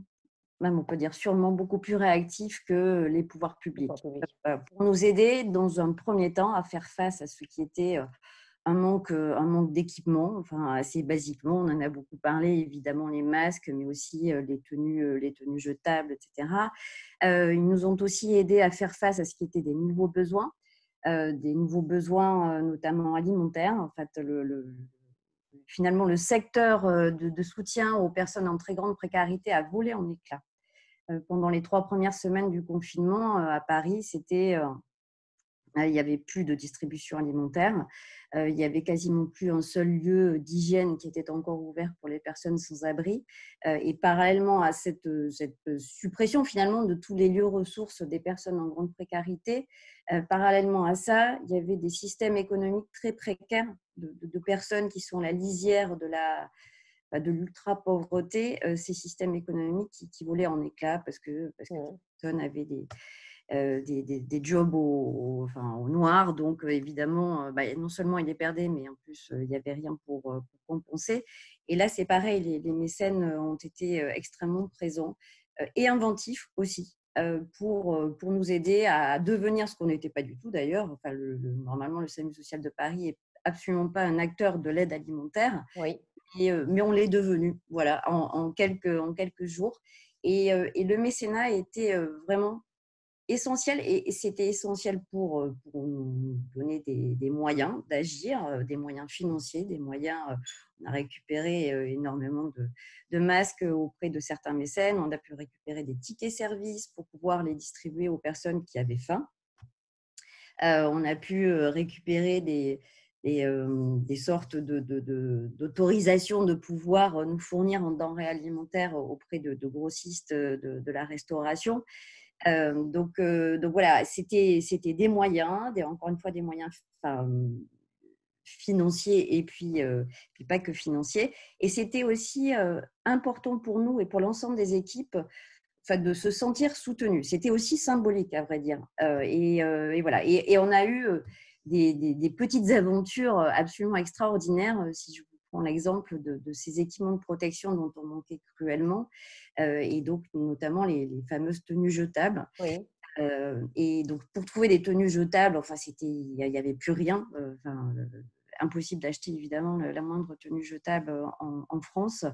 G: même on peut dire sûrement, beaucoup plus réactifs que les pouvoirs publics pour nous aider dans un premier temps à faire face à ce qui était un manque d'équipement, enfin assez basiquement, on en a beaucoup parlé, évidemment les masques, mais aussi les tenues jetables, etc. Ils nous ont aussi aidés à faire face à ce qui était des nouveaux besoins, notamment alimentaires. En fait, finalement, le secteur de soutien aux personnes en très grande précarité a volé en éclats. Pendant les 3 premières semaines du confinement à Paris, il n'y avait plus de distribution alimentaire. Il n'y avait quasiment plus un seul lieu d'hygiène qui était encore ouvert pour les personnes sans abri. Et parallèlement à cette suppression finalement de tous les lieux ressources des personnes en grande précarité, parallèlement à ça, il y avait des systèmes économiques très précaires de personnes qui sont la lisière de l'ultra-pauvreté, ces systèmes économiques qui volaient en éclats parce que les personnes avaient des jobs au noir, donc évidemment, non seulement ils les perdaient, mais en plus, il n'y avait rien pour compenser. Et là, c'est pareil, les mécènes ont été extrêmement présents et inventifs aussi pour nous aider à devenir ce qu'on n'était pas du tout d'ailleurs. Enfin, normalement, le SAMU social de Paris n'est absolument pas un acteur de l'aide alimentaire, mais on l'est devenu voilà, en quelques jours. Et le mécénat a été vraiment essentiel, et c'était essentiel pour nous donner des moyens d'agir, des moyens financiers, des moyens. On a récupéré énormément de masques auprès de certains mécènes, on a pu récupérer des tickets services pour pouvoir les distribuer aux personnes qui avaient faim. On a pu récupérer des sortes d'autorisations de pouvoir nous fournir en denrées alimentaires auprès de grossistes de la restauration. Donc voilà, c'était des moyens, encore une fois des moyens financiers et puis pas que financiers. Et c'était aussi important pour nous et pour l'ensemble des équipes de se sentir soutenus. C'était aussi symbolique, à vrai dire. Et voilà. Et on a eu des petites aventures absolument extraordinaires. Si je vous prends l'exemple de ces équipements de protection dont on manquait cruellement, et donc notamment les fameuses tenues jetables. Et donc pour trouver des tenues jetables, il n'y avait plus rien. Impossible d'acheter évidemment la moindre tenue jetable en France.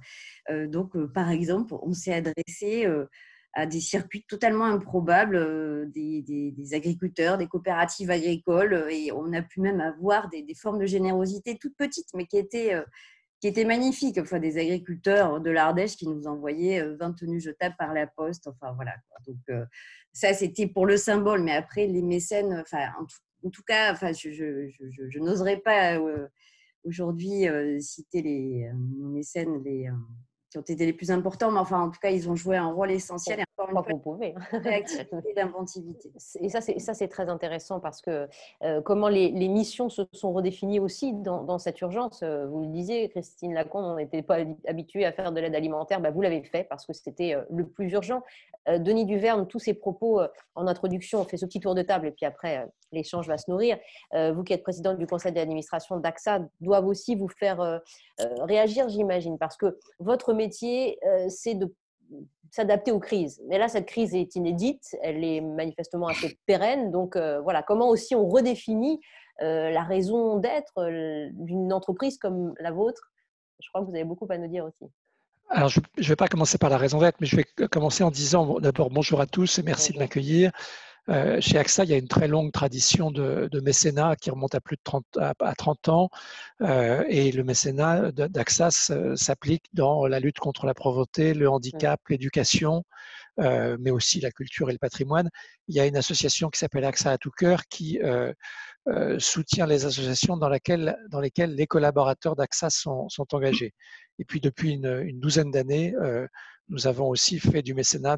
G: Donc par exemple, on s'est adressé à des circuits totalement improbables, des agriculteurs, des coopératives agricoles, et on a pu même avoir des formes de générosité toutes petites, mais qui étaient magnifiques. Des agriculteurs de l'Ardèche qui nous envoyaient 20 tenues jetables par la poste. Voilà. Donc ça, c'était pour le symbole, mais après les mécènes, en tout cas, je n'oserais pas aujourd'hui citer les mécènes qui ont été les plus importants, mais en tout cas, ils ont joué un rôle essentiel. Et encore une fois,
A: vous pouvez.
G: Réactivité, d'inventivité.
A: Et ça, c'est très intéressant parce que comment les missions se sont redéfinies aussi dans cette urgence. Vous le disiez, Christine Lacombe, on n'était pas habitué à faire de l'aide alimentaire. Vous l'avez fait parce que c'était le plus urgent. Denis Duverne, tous ses propos en introduction, on fait ce petit tour de table et puis après, l'échange va se nourrir. Vous qui êtes présidente du conseil d'administration d'AXA, doivent aussi vous faire réagir, j'imagine, parce que votre métier, c'est de s'adapter aux crises. Mais là, cette crise est inédite, elle est manifestement assez pérenne. Donc, voilà, comment aussi on redéfinit la raison d'être d'une entreprise comme la vôtre? Je crois que vous avez beaucoup à nous dire aussi.
H: Alors, je ne vais pas commencer par la raison d'être, mais je vais commencer en disant d'abord bonjour à tous et merci de m'accueillir. Chez AXA, il y a une très longue tradition de mécénat qui remonte à plus de 30 ans. Et le mécénat d'AXA s'applique dans la lutte contre la pauvreté, le handicap, l'éducation, mais aussi la culture et le patrimoine. Il y a une association qui s'appelle AXA à tout cœur qui soutient les associations dans lesquelles les collaborateurs d'AXA sont engagés. Et puis depuis une douzaine d'années, nous avons aussi fait du mécénat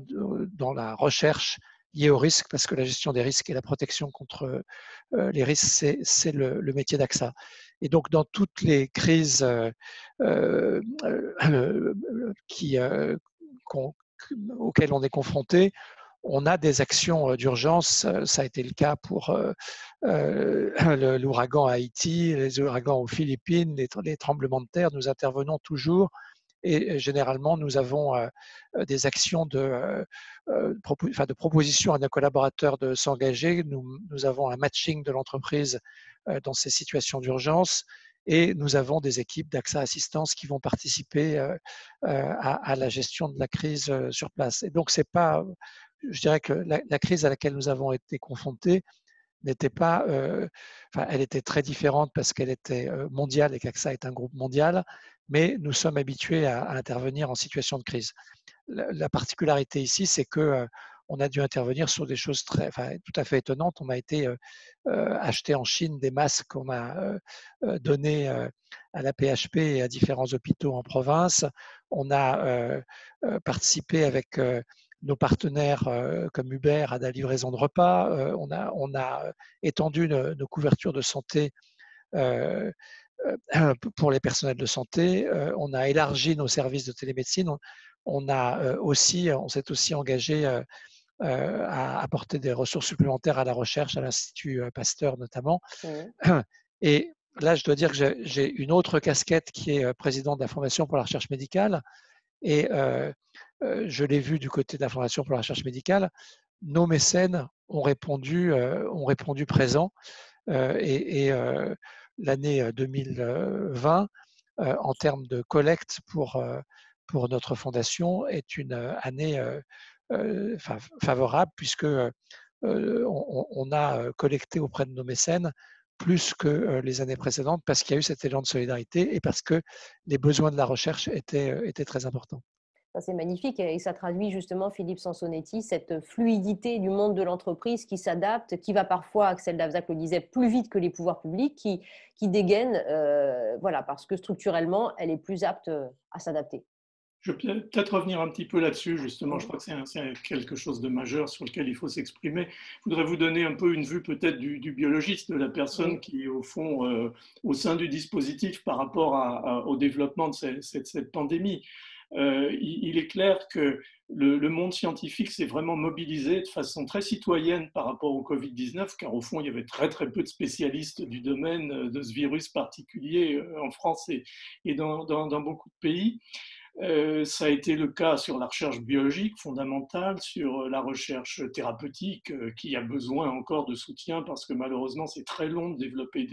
H: dans la recherche liée au risque, parce que la gestion des risques et la protection contre les risques, c'est le métier d'AXA. Et donc, dans toutes les crises auxquelles on est confronté, on a des actions d'urgence. Ça a été le cas pour l'ouragan à Haïti, les ouragans aux Philippines, les tremblements de terre. Nous intervenons toujours et généralement, nous avons des actions de proposition à nos collaborateurs de s'engager. Nous avons un matching de l'entreprise dans ces situations d'urgence et nous avons des équipes d'AXA Assistance qui vont participer à la gestion de la crise sur place. Et donc, c'est pas, je dirais que la crise à laquelle nous avons été confrontés n'était pas, elle était très différente parce qu'elle était mondiale et qu'AXA est un groupe mondial, mais nous sommes habitués à intervenir en situation de crise. La particularité ici, c'est que on a dû intervenir sur des choses tout à fait étonnantes. On a été acheter en Chine des masques qu'on a donnés à la PHP et à différents hôpitaux en province. On a participé avec nos partenaires comme Uber à la livraison de repas. On a étendu nos couvertures de santé pour les personnels de santé. On a élargi nos services de télémédecine. On s'est aussi engagé à apporter des ressources supplémentaires à la recherche, à l'Institut Pasteur notamment. Et là, je dois dire que j'ai une autre casquette qui est président de la Fondation pour la recherche médicale. Et je l'ai vu du côté de la Fondation pour la recherche médicale. Nos mécènes ont répondu présent. Et l'année 2020, en termes de collecte pour notre fondation, est une année favorable puisque on a collecté auprès de nos mécènes plus que les années précédentes parce qu'il y a eu cet élan de solidarité et parce que les besoins de la recherche étaient très importants.
A: C'est magnifique et ça traduit justement, Philippe Sansonetti, cette fluidité du monde de l'entreprise qui s'adapte, qui va parfois, Axel Davzac le disait, plus vite que les pouvoirs publics, qui dégaine, voilà, parce que structurellement, elle est plus apte à s'adapter.
E: Je vais peut-être revenir un petit peu là-dessus, justement. Je crois que c'est quelque chose de majeur sur lequel il faut s'exprimer. Je voudrais vous donner un peu une vue peut-être du biologiste, de la personne qui est au fond au sein du dispositif par rapport au développement de cette pandémie. Il est clair que le monde scientifique s'est vraiment mobilisé de façon très citoyenne par rapport au Covid-19, car au fond, il y avait très très peu de spécialistes du domaine de ce virus particulier en France et dans beaucoup de pays. Ça a été le cas sur la recherche biologique fondamentale, sur la recherche thérapeutique qui a besoin encore de soutien parce que malheureusement c'est très long de développer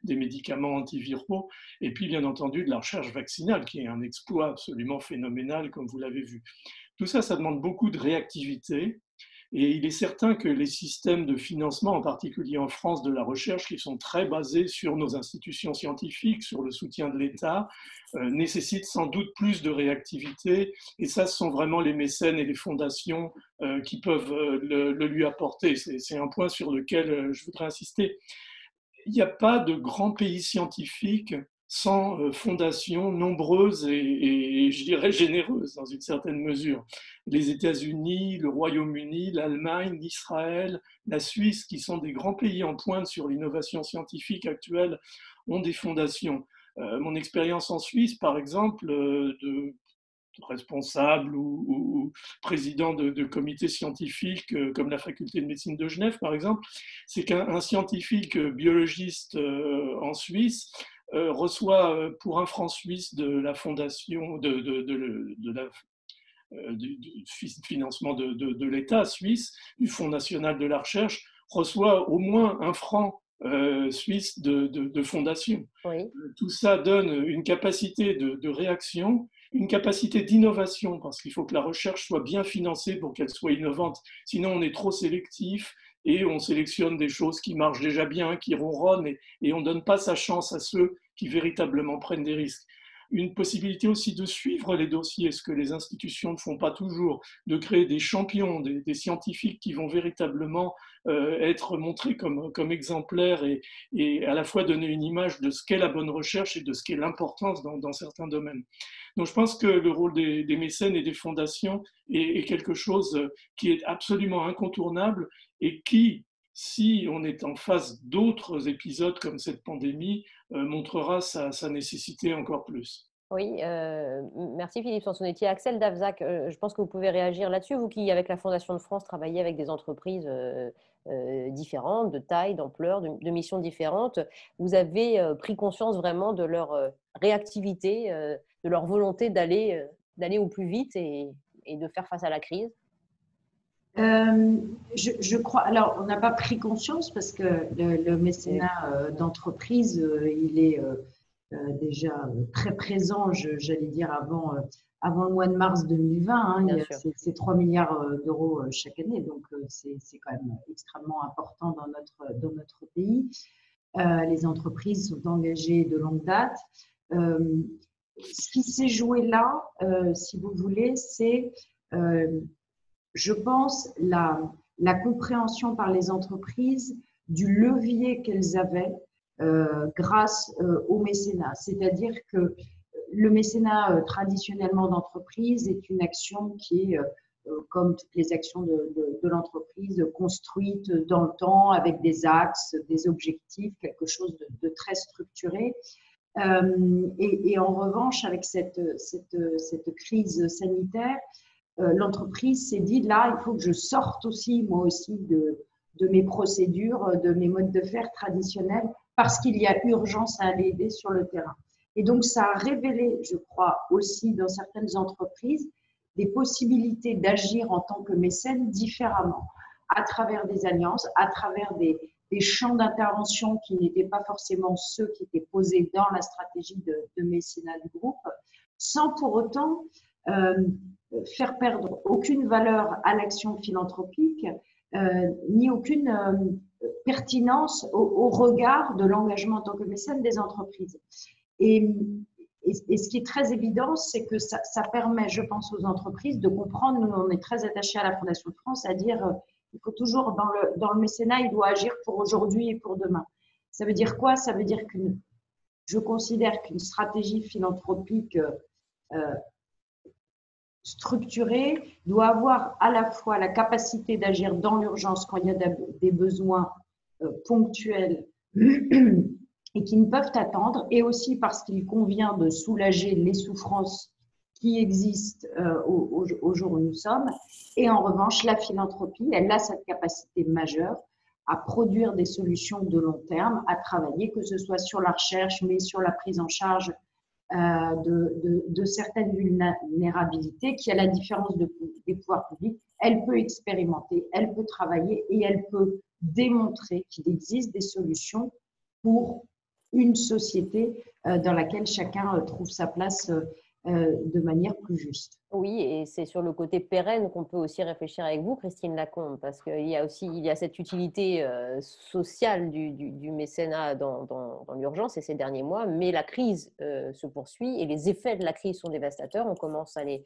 E: des médicaments antiviraux, et puis bien entendu de la recherche vaccinale qui est un exploit absolument phénoménal comme vous l'avez vu. Tout ça, ça demande beaucoup de réactivité. Et il est certain que les systèmes de financement, en particulier en France, de la recherche, qui sont très basés sur nos institutions scientifiques, sur le soutien de l'État, nécessitent sans doute plus de réactivité. Et ça, ce sont vraiment les mécènes et les fondations qui peuvent le lui apporter. C'est un point sur lequel je voudrais insister. Il n'y a pas de grand pays scientifique sans fondations nombreuses et je dirais généreuses dans une certaine mesure. Les États-Unis, le Royaume-Uni, l'Allemagne, l'Israël, la Suisse, qui sont des grands pays en pointe sur l'innovation scientifique actuelle, ont des fondations. Mon expérience en Suisse, par exemple, de responsable ou président de comités scientifiques comme la faculté de médecine de Genève, par exemple, c'est qu'un scientifique biologiste en Suisse reçoit pour un franc suisse de la fondation du financement de l'État suisse, du Fonds national de la recherche, reçoit au moins un franc suisse de fondation.
A: Oui.
E: Tout ça donne une capacité de réaction, une capacité d'innovation, parce qu'il faut que la recherche soit bien financée pour qu'elle soit innovante. Sinon, on est trop sélectif et on sélectionne des choses qui marchent déjà bien, qui ronronnent, et on ne donne pas sa chance à ceux qui véritablement prennent des risques. Une possibilité aussi de suivre les dossiers, ce que les institutions ne font pas toujours, de créer des champions, des scientifiques qui vont véritablement être montrés comme exemplaires et à la fois donner une image de ce qu'est la bonne recherche et de ce qu'est l'importance dans certains domaines. Donc je pense que le rôle des mécènes et des fondations est quelque chose qui est absolument incontournable et qui, si on est en face d'autres épisodes comme cette pandémie, montrera sa nécessité encore plus.
A: Oui, merci Philippe Sansonetti. Axel Davzac, je pense que vous pouvez réagir là-dessus, vous qui, avec la Fondation de France, travaillez avec des entreprises différentes, de taille, d'ampleur, de missions différentes. Vous avez pris conscience vraiment de leur réactivité, de leur volonté d'aller au plus vite et de faire face à la crise.
F: Je crois. Alors, on n'a pas pris conscience parce que le mécénat d'entreprise, il est déjà très présent, j'allais dire, avant le mois de mars 2020. Hein, c'est 3 milliards d'euros chaque année, donc c'est quand même extrêmement important dans notre pays. Les entreprises sont engagées de longue date. Ce qui s'est joué là, si vous voulez, c'est, je pense, la compréhension par les entreprises du levier qu'elles avaient grâce au mécénat. C'est-à-dire que le mécénat traditionnellement d'entreprise est une action qui est, comme toutes les actions de l'entreprise, construite dans le temps avec des axes, des objectifs, quelque chose de très structuré. Et en revanche, avec cette crise sanitaire, l'entreprise s'est dit, là, il faut que je sorte aussi, moi aussi, de mes procédures, de mes modes de faire traditionnels, parce qu'il y a urgence à aller aider sur le terrain. Et donc, ça a révélé, je crois, aussi dans certaines entreprises, des possibilités d'agir en tant que mécène différemment, à travers des alliances, à travers des champs d'intervention qui n'étaient pas forcément ceux qui étaient posés dans la stratégie de mécénat du groupe, sans pour autant faire perdre aucune valeur à l'action philanthropique, ni aucune pertinence au regard de l'engagement en tant que mécène des entreprises. Et ce qui est très évident, c'est que ça permet, je pense, aux entreprises de comprendre, nous on est très attachés à la Fondation de France, à dire il faut toujours, dans le mécénat, il doit agir pour aujourd'hui et pour demain. Ça veut dire quoi? Ça veut dire que je considère qu'une stratégie philanthropique structurée doit avoir à la fois la capacité d'agir dans l'urgence quand il y a des besoins ponctuels et qui ne peuvent attendre, et aussi parce qu'il convient de soulager les souffrances qui existent au jour où nous sommes. Et en revanche, la philanthropie, elle a cette capacité majeure à produire des solutions de long terme, à travailler, que ce soit sur la recherche, mais sur la prise en charge de certaines vulnérabilités qui, à la différence des pouvoirs publics, elle peut expérimenter, elle peut travailler et elle peut démontrer qu'il existe des solutions pour une société dans laquelle chacun trouve sa place de manière plus juste.
A: Oui, et c'est sur le côté pérenne qu'on peut aussi réfléchir avec vous, Christine Lacombe, parce qu'il y a cette utilité sociale du mécénat dans l'urgence et ces derniers mois, mais la crise se poursuit et les effets de la crise sont dévastateurs. On commence à les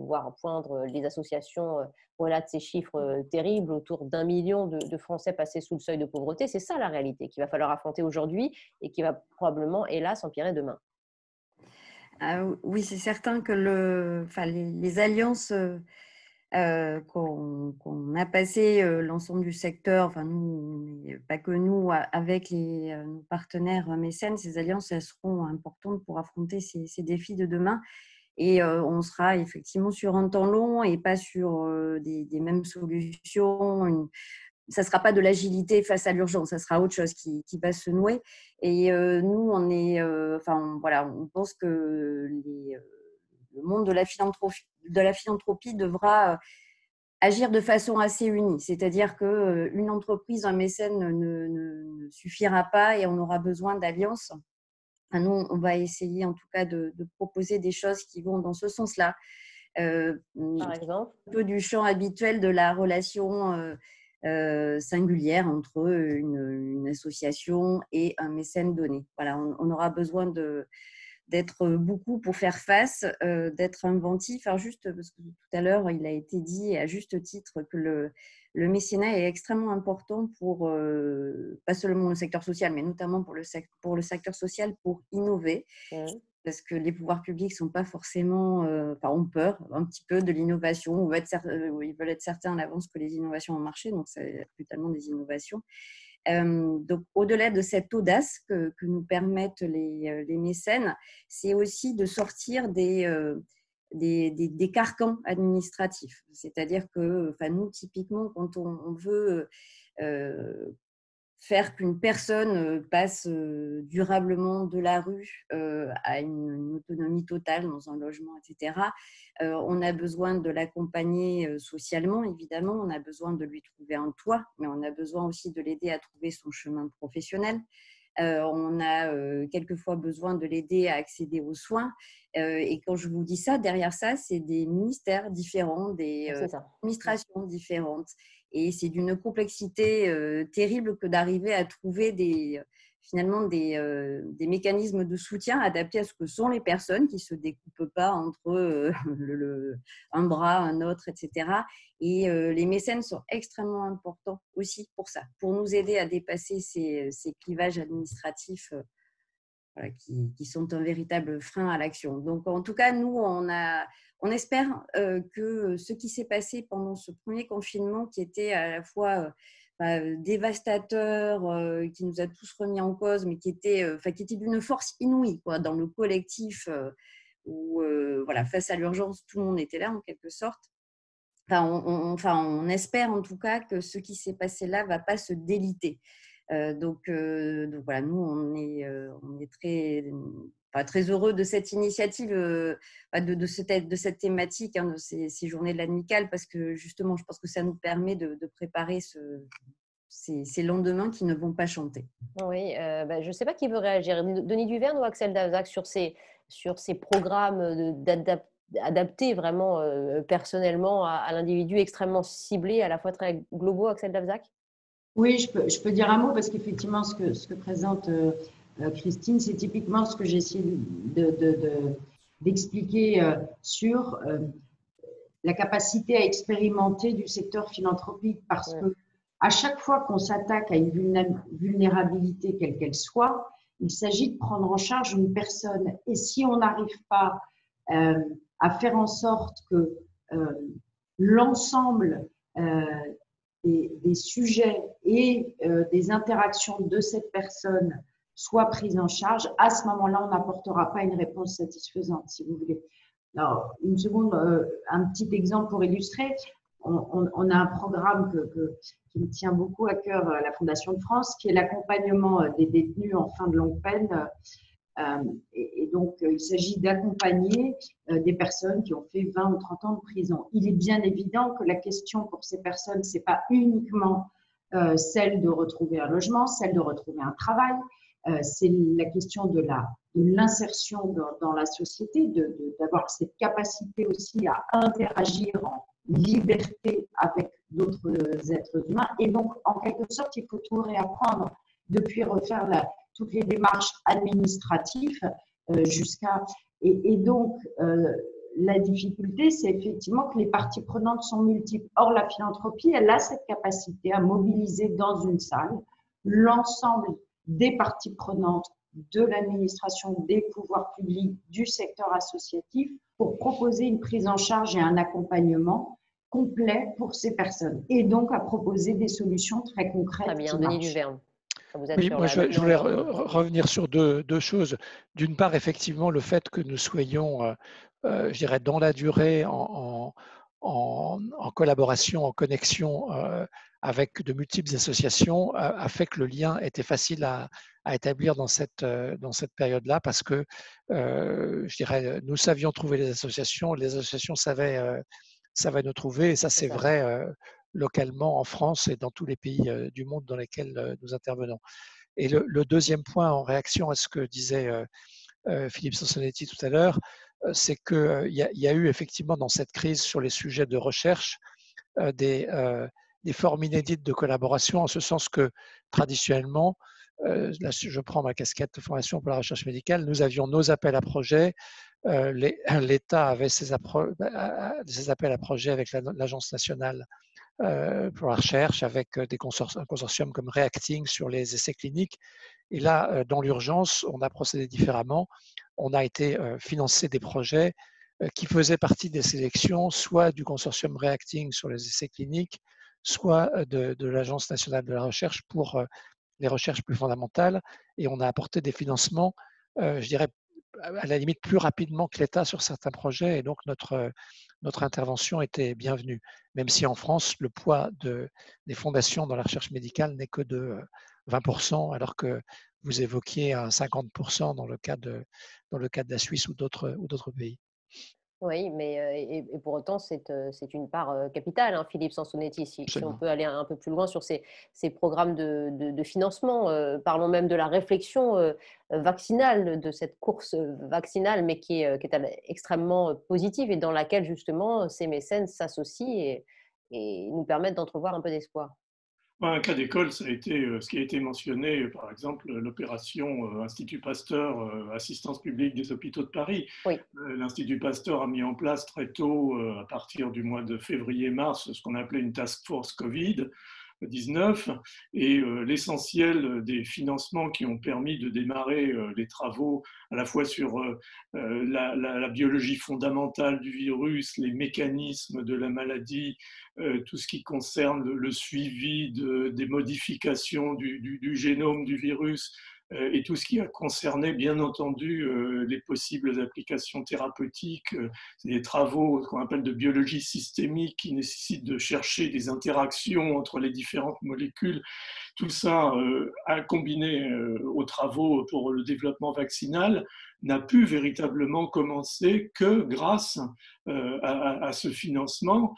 A: voir poindre. Les associations relatent ces chiffres terribles, autour d'1 million de Français passés sous le seuil de pauvreté. C'est ça la réalité qu'il va falloir affronter aujourd'hui et qui va probablement, hélas, empirer demain.
G: Oui, c'est certain que les alliances qu'on a passées, l'ensemble du secteur, enfin nous, mais pas que nous, avec nos partenaires mécènes, ces alliances, elles seront importantes pour affronter ces défis de demain. Et on sera effectivement sur un temps long et pas sur des mêmes solutions. Ça ne sera pas de l'agilité face à l'urgence, ça sera autre chose qui va se nouer. Et nous, on pense que le monde de la philanthropie devra agir de façon assez unie. C'est-à-dire qu'une entreprise, un mécène ne suffira pas et on aura besoin d'alliances. Nous, on va essayer en tout cas de proposer des choses qui vont dans ce sens-là.
A: Par exemple,
G: un peu du champ habituel de la relation singulière entre une association et un mécène donné. Voilà, on aura besoin d'être beaucoup pour faire face, d'être inventif. Alors juste parce que tout à l'heure, il a été dit à juste titre que le mécénat est extrêmement important pour, pas seulement le secteur social, mais notamment pour le secteur social, pour innover. parce que les pouvoirs publics sont pas forcément, ont peur un petit peu de l'innovation, ils veulent être certains à l'avance que les innovations vont marcher, donc c'est plus tellement des innovations. Donc, au-delà de cette audace que nous permettent les mécènes, c'est aussi de sortir des carcans administratifs. C'est-à-dire que, nous, typiquement, quand on veut faire qu'une personne passe durablement de la rue à une autonomie totale dans un logement, etc., on a besoin de l'accompagner socialement, évidemment, on a besoin de lui trouver un toit, mais on a besoin aussi de l'aider à trouver son chemin professionnel. On a quelquefois besoin de l'aider à accéder aux soins. Et quand je vous dis ça, derrière ça, c'est des ministères différents, des administrations différentes. Et c'est d'une complexité terrible que d'arriver à trouver finalement des mécanismes de soutien adaptés à ce que sont les personnes qui ne se découpent pas entre un bras, un autre, etc. Et les mécènes sont extrêmement importants aussi pour ça, pour nous aider à dépasser ces clivages administratifs qui sont un véritable frein à l'action. Donc, en tout cas, nous, on espère que ce qui s'est passé pendant ce premier confinement, qui était à la fois dévastateur, qui nous a tous remis en cause, mais qui était d'une force inouïe dans le collectif, où face à l'urgence, tout le monde était là en quelque sorte. On espère en tout cas que ce qui s'est passé là ne va pas se déliter. Donc voilà, nous, on est très heureux de cette initiative, de cette thématique, de ces journées de l'amicale, parce que justement, je pense que ça nous permet de préparer ces lendemains qui ne vont pas chanter.
A: Oui, je ne sais pas qui veut réagir. Denis Duverne ou Axel Davozac sur ces programmes adaptés vraiment personnellement à l'individu, extrêmement ciblés, à la fois très globaux, Axel Davozac?
F: Oui, je peux dire un mot parce qu'effectivement, ce que présente Christine, c'est typiquement ce que j'ai essayé d'expliquer sur la capacité à expérimenter du secteur philanthropique, parce que à chaque fois qu'on s'attaque à une vulnérabilité quelle qu'elle soit, il s'agit de prendre en charge une personne. Et si on n'arrive pas à faire en sorte que l'ensemble des sujets et des interactions de cette personne soient prises en charge, à ce moment-là, on n'apportera pas une réponse satisfaisante, si vous voulez. Alors, une seconde, un petit exemple pour illustrer. On a un programme qui me tient beaucoup à cœur à la Fondation de France, qui est l'accompagnement des détenus en fin de longue peine. Et donc, il s'agit d'accompagner des personnes qui ont fait 20 ou 30 ans de prison. Il est bien évident que la question pour ces personnes, ce n'est pas uniquement celle de retrouver un logement, celle de retrouver un travail, c'est la question de l'insertion dans la société, d'avoir cette capacité aussi à interagir en liberté avec d'autres êtres humains. Et donc, en quelque sorte, il faut tout réapprendre, depuis refaire toutes les démarches administratives jusqu'à… Et donc, la difficulté, c'est effectivement que les parties prenantes sont multiples. Or, la philanthropie, elle a cette capacité à mobiliser dans une salle l'ensemble des parties prenantes de l'administration, des pouvoirs publics, du secteur associatif, pour proposer une prise en charge et un accompagnement complet pour ces personnes. Et donc, à proposer des solutions très concrètes.
A: Très bien, Denis Duverne.
H: Oui, moi, je voulais revenir sur deux choses. D'une part, effectivement, le fait que nous soyons, je dirais, dans la durée, en collaboration, en connexion avec de multiples associations, a fait que le lien était facile à établir dans cette période-là, parce que, je dirais, nous savions trouver les associations savaient nous trouver, et ça, c'est vrai localement en France et dans tous les pays du monde dans lesquels nous intervenons. Et le deuxième point, en réaction à ce que disait Philippe Sansonetti tout à l'heure, c'est qu'il y a eu effectivement dans cette crise sur les sujets de recherche des formes inédites de collaboration, en ce sens que traditionnellement, là je prends ma casquette de formation pour la recherche médicale, nous avions nos appels à projets, l'État avait ses appels à projets avec l'Agence nationale pour la recherche avec un consortium comme Reacting sur les essais cliniques. Et là, dans l'urgence, on a procédé différemment. On a été financer des projets qui faisaient partie des sélections, soit du consortium Reacting sur les essais cliniques, soit de l'Agence nationale de la recherche pour les recherches plus fondamentales. Et on a apporté des financements, je dirais, à la limite plus rapidement que l'État sur certains projets. Et donc, notre intervention était bienvenue, même si en France, le poids des fondations dans la recherche médicale n'est que de 20%, alors que vous évoquiez un 50% dans le cas de la Suisse ou d'autres pays.
A: Oui, mais et pour autant, c'est une part capitale, hein, Philippe Sansonetti. Si on peut aller un peu plus loin sur ces programmes de financement, parlons même de la réflexion vaccinale, de cette course vaccinale, mais qui est extrêmement positive et dans laquelle justement ces mécènes s'associent et nous permettent d'entrevoir un peu d'espoir.
E: Un cas d'école, ça a été ce qui a été mentionné, par exemple, l'opération Institut Pasteur, assistance publique des hôpitaux de Paris.
A: Oui.
E: L'Institut Pasteur a mis en place très tôt, à partir du mois de février-mars, ce qu'on appelait une task force Covid-19, et l'essentiel des financements qui ont permis de démarrer les travaux à la fois sur la biologie fondamentale du virus, les mécanismes de la maladie, tout ce qui concerne le suivi des modifications du génome du virus, et tout ce qui a concerné, bien entendu, les possibles applications thérapeutiques, des travaux qu'on appelle de biologie systémique qui nécessitent de chercher des interactions entre les différentes molécules. Tout ça, à combiner aux travaux pour le développement vaccinal, n'a pu véritablement commencer que grâce à ce financement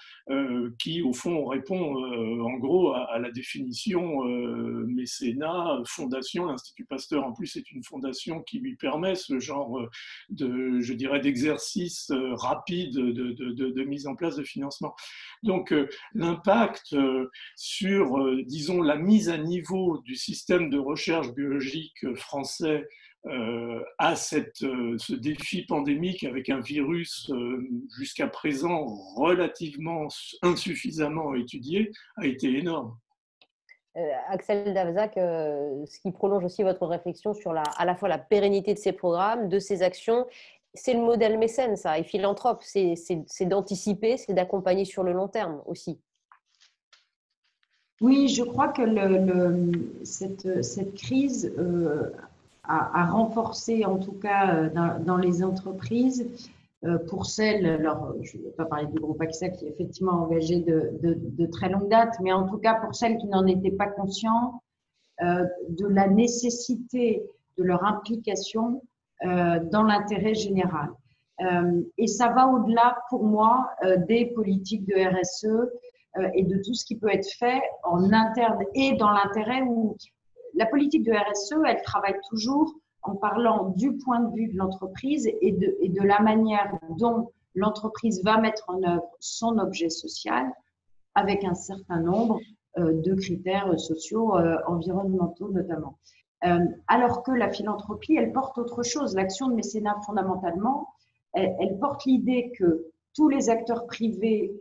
E: qui, au fond, répond en gros à la définition mécénat, fondation. L'Institut Pasteur, en plus, est une fondation qui lui permet ce genre d'exercice rapide de mise en place de financement. Donc, l'impact sur, disons, la mise à niveau du système de recherche biologique français à ce défi pandémique avec un virus jusqu'à présent relativement insuffisamment étudié a été énorme.
A: Axel Davzac, ce qui prolonge aussi votre réflexion sur à la fois la pérennité de ces programmes, de ces actions, c'est le modèle mécène, ça, et philanthrope, c'est d'anticiper, c'est d'accompagner sur le long terme aussi.
F: Oui, je crois que cette crise a renforcé, en tout cas dans les entreprises, pour celles, alors je ne vais pas parler du groupe AXA qui est effectivement engagé de très longue date, mais en tout cas pour celles qui n'en étaient pas conscientes, de la nécessité de leur implication dans l'intérêt général. Et ça va au-delà, pour moi, des politiques de RSE et de tout ce qui peut être fait en interne et dans l'intérêt où la politique de RSE, elle travaille toujours en parlant du point de vue de l'entreprise et de la manière dont l'entreprise va mettre en œuvre son objet social avec un certain nombre de critères sociaux, environnementaux notamment. Alors que la philanthropie, elle porte autre chose. L'action de mécénat, fondamentalement, elle porte l'idée que tous les acteurs privés,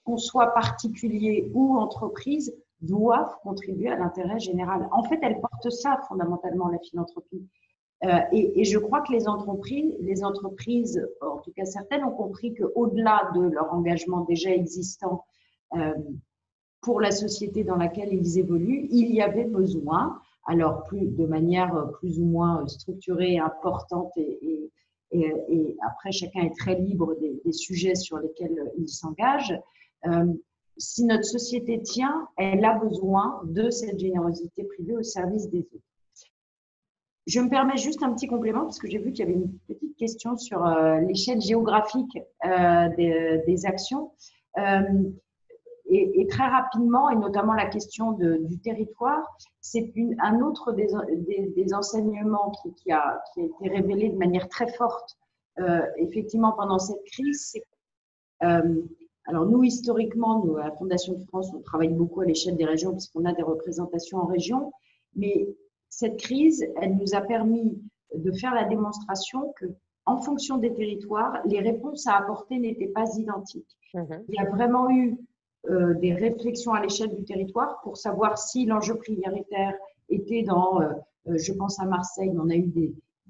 F: qu'on soit particuliers ou entreprises, doivent contribuer à l'intérêt général. En fait, elle porte ça fondamentalement, la philanthropie. Et je crois que les entreprises, en tout cas certaines, ont compris qu'au-delà de leur engagement déjà existant pour la société dans laquelle ils évoluent, il y avait besoin, alors de manière plus ou moins structurée, importante, et après chacun est très libre des sujets sur lesquels il s'engage. Si notre société tient, elle a besoin de cette générosité privée au service des autres. Je me permets juste un petit complément parce que j'ai vu qu'il y avait une petite question sur l'échelle géographique des actions. Et très rapidement, et notamment la question du territoire, c'est un autre des enseignements qui a été révélé de manière très forte effectivement pendant cette crise. Alors nous, historiquement, nous, à la Fondation de France, on travaille beaucoup à l'échelle des régions puisqu'on a des représentations en région, mais cette crise, elle nous a permis de faire la démonstration que, en fonction des territoires, les réponses à apporter n'étaient pas identiques. Il y a vraiment eu des réflexions à l'échelle du territoire pour savoir si l'enjeu prioritaire était dans, je pense à Marseille, on a eu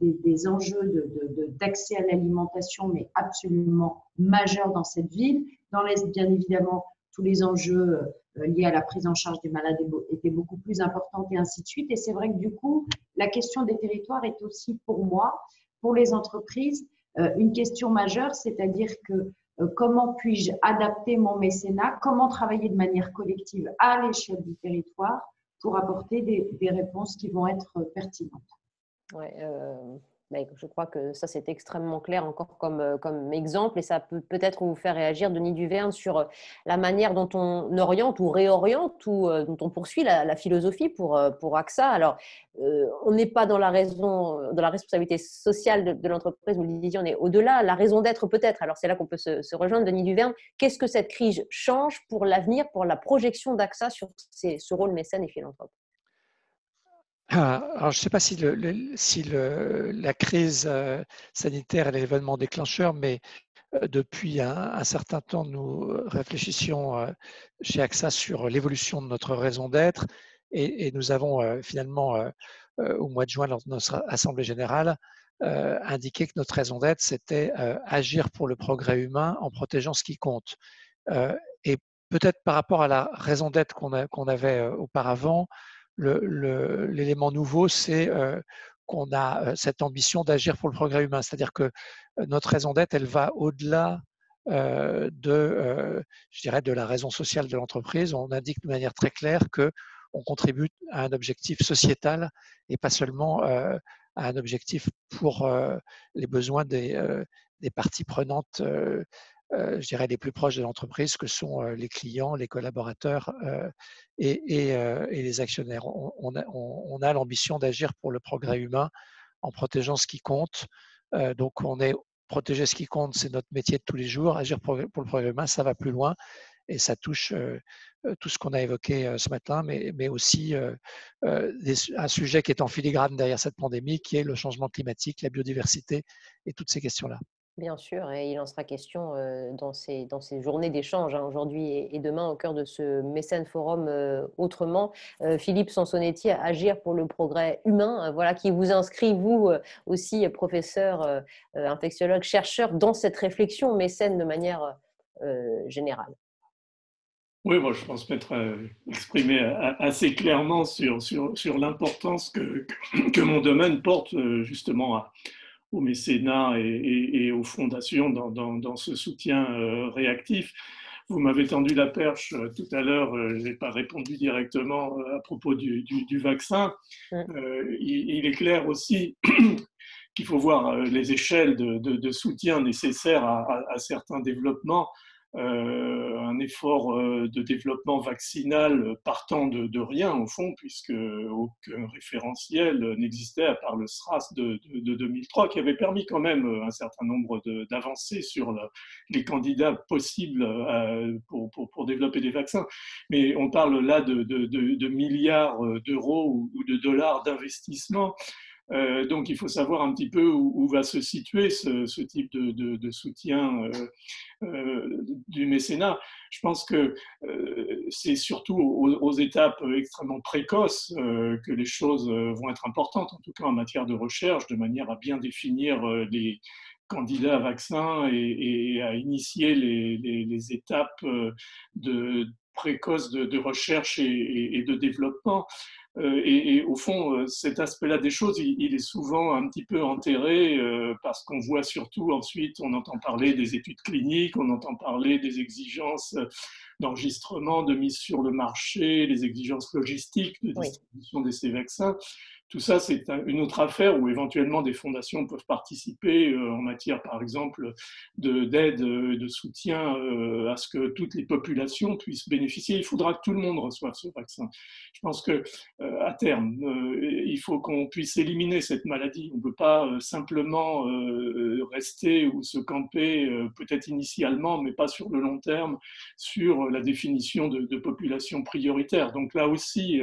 F: des enjeux d'accès à l'alimentation, mais absolument majeurs dans cette ville. Dans l'Est, bien évidemment, tous les enjeux liés à la prise en charge des malades étaient beaucoup plus importants et ainsi de suite. Et c'est vrai que du coup, la question des territoires est aussi pour moi, pour les entreprises, une question majeure, c'est-à-dire que comment puis-je adapter mon mécénat, comment travailler de manière collective à l'échelle du territoire pour apporter des réponses qui vont être pertinentes.
A: Ouais, je crois que ça, c'est extrêmement clair encore comme exemple, et ça peut peut-être vous faire réagir, Denis Duverne, sur la manière dont on oriente ou réoriente ou dont on poursuit la philosophie pour AXA. Alors, on n'est pas dans la responsabilité sociale de l'entreprise, vous le disiez, on est au-delà, la raison d'être peut-être. Alors, c'est là qu'on peut se rejoindre, Denis Duverne. Qu'est-ce que cette crise change pour l'avenir, pour la projection d'AXA sur ce rôle mécène et philanthrope?
H: Alors, je ne sais pas si la crise sanitaire est l'événement déclencheur, mais depuis un certain temps, nous réfléchissions chez AXA sur l'évolution de notre raison d'être et nous avons finalement, au mois de juin, lors de notre Assemblée générale, indiqué que notre raison d'être, c'était agir pour le progrès humain en protégeant ce qui compte. Et peut-être par rapport à la raison d'être qu'on avait auparavant, l'élément nouveau, c'est qu'on a cette ambition d'agir pour le progrès humain. C'est-à-dire que notre raison d'être, elle va au-delà je dirais, de la raison sociale de l'entreprise. On indique de manière très claire qu'on contribue à un objectif sociétal et pas seulement à un objectif pour les besoins des parties prenantes, je dirais, les plus proches de l'entreprise, que sont les clients, les collaborateurs et les actionnaires. On a l'ambition d'agir pour le progrès humain en protégeant ce qui compte. Donc, protéger ce qui compte, c'est notre métier de tous les jours. Agir pour le progrès humain, ça va plus loin et ça touche tout ce qu'on a évoqué ce matin, mais aussi un sujet qui est en filigrane derrière cette pandémie, qui est le changement climatique, la biodiversité et toutes ces questions-là.
A: Bien sûr, et il en sera question dans ces journées d'échange, aujourd'hui et demain, au cœur de ce Mécène Forum autrement. Philippe Sansonetti, Agir pour le progrès humain, voilà, qui vous inscrit, vous aussi, professeur, infectiologue, chercheur, dans cette réflexion mécène de manière générale.
E: Oui, moi, je pense m'être exprimé assez clairement sur l'importance que mon domaine porte justement au mécénat et aux fondations dans ce soutien réactif. Vous m'avez tendu la perche tout à l'heure, je n'ai pas répondu directement à propos du vaccin. Il est clair aussi qu'il faut voir les échelles de soutien nécessaires à certains développements. Un effort de développement vaccinal partant de rien au fond, puisque aucun référentiel n'existait à part le SRAS de 2003, qui avait permis quand même un certain nombre d'avancées sur les candidats possibles pour développer des vaccins. Mais on parle là de milliards d'euros ou de dollars d'investissement. Donc il faut savoir un petit peu où va se situer ce type de soutien du mécénat. Je pense que c'est surtout aux étapes extrêmement précoces que les choses vont être importantes, en tout cas en matière de recherche, de manière à bien définir les candidats à vaccins et à initier les étapes précoces de recherche et de développement. Et au fond, cet aspect-là des choses, il est souvent un petit peu enterré parce qu'on voit surtout ensuite, on entend parler des études cliniques, on entend parler des exigences d'enregistrement, de mise sur le marché, les exigences logistiques de distribution de ces vaccins. Tout ça, c'est une autre affaire où éventuellement des fondations peuvent participer en matière, par exemple, d'aide, de soutien à ce que toutes les populations puissent bénéficier. Il faudra que tout le monde reçoive ce vaccin. Je pense que à terme, il faut qu'on puisse éliminer cette maladie. On ne peut pas simplement rester ou se camper, peut-être initialement, mais pas sur le long terme, sur la définition de populations prioritaires. Donc là aussi,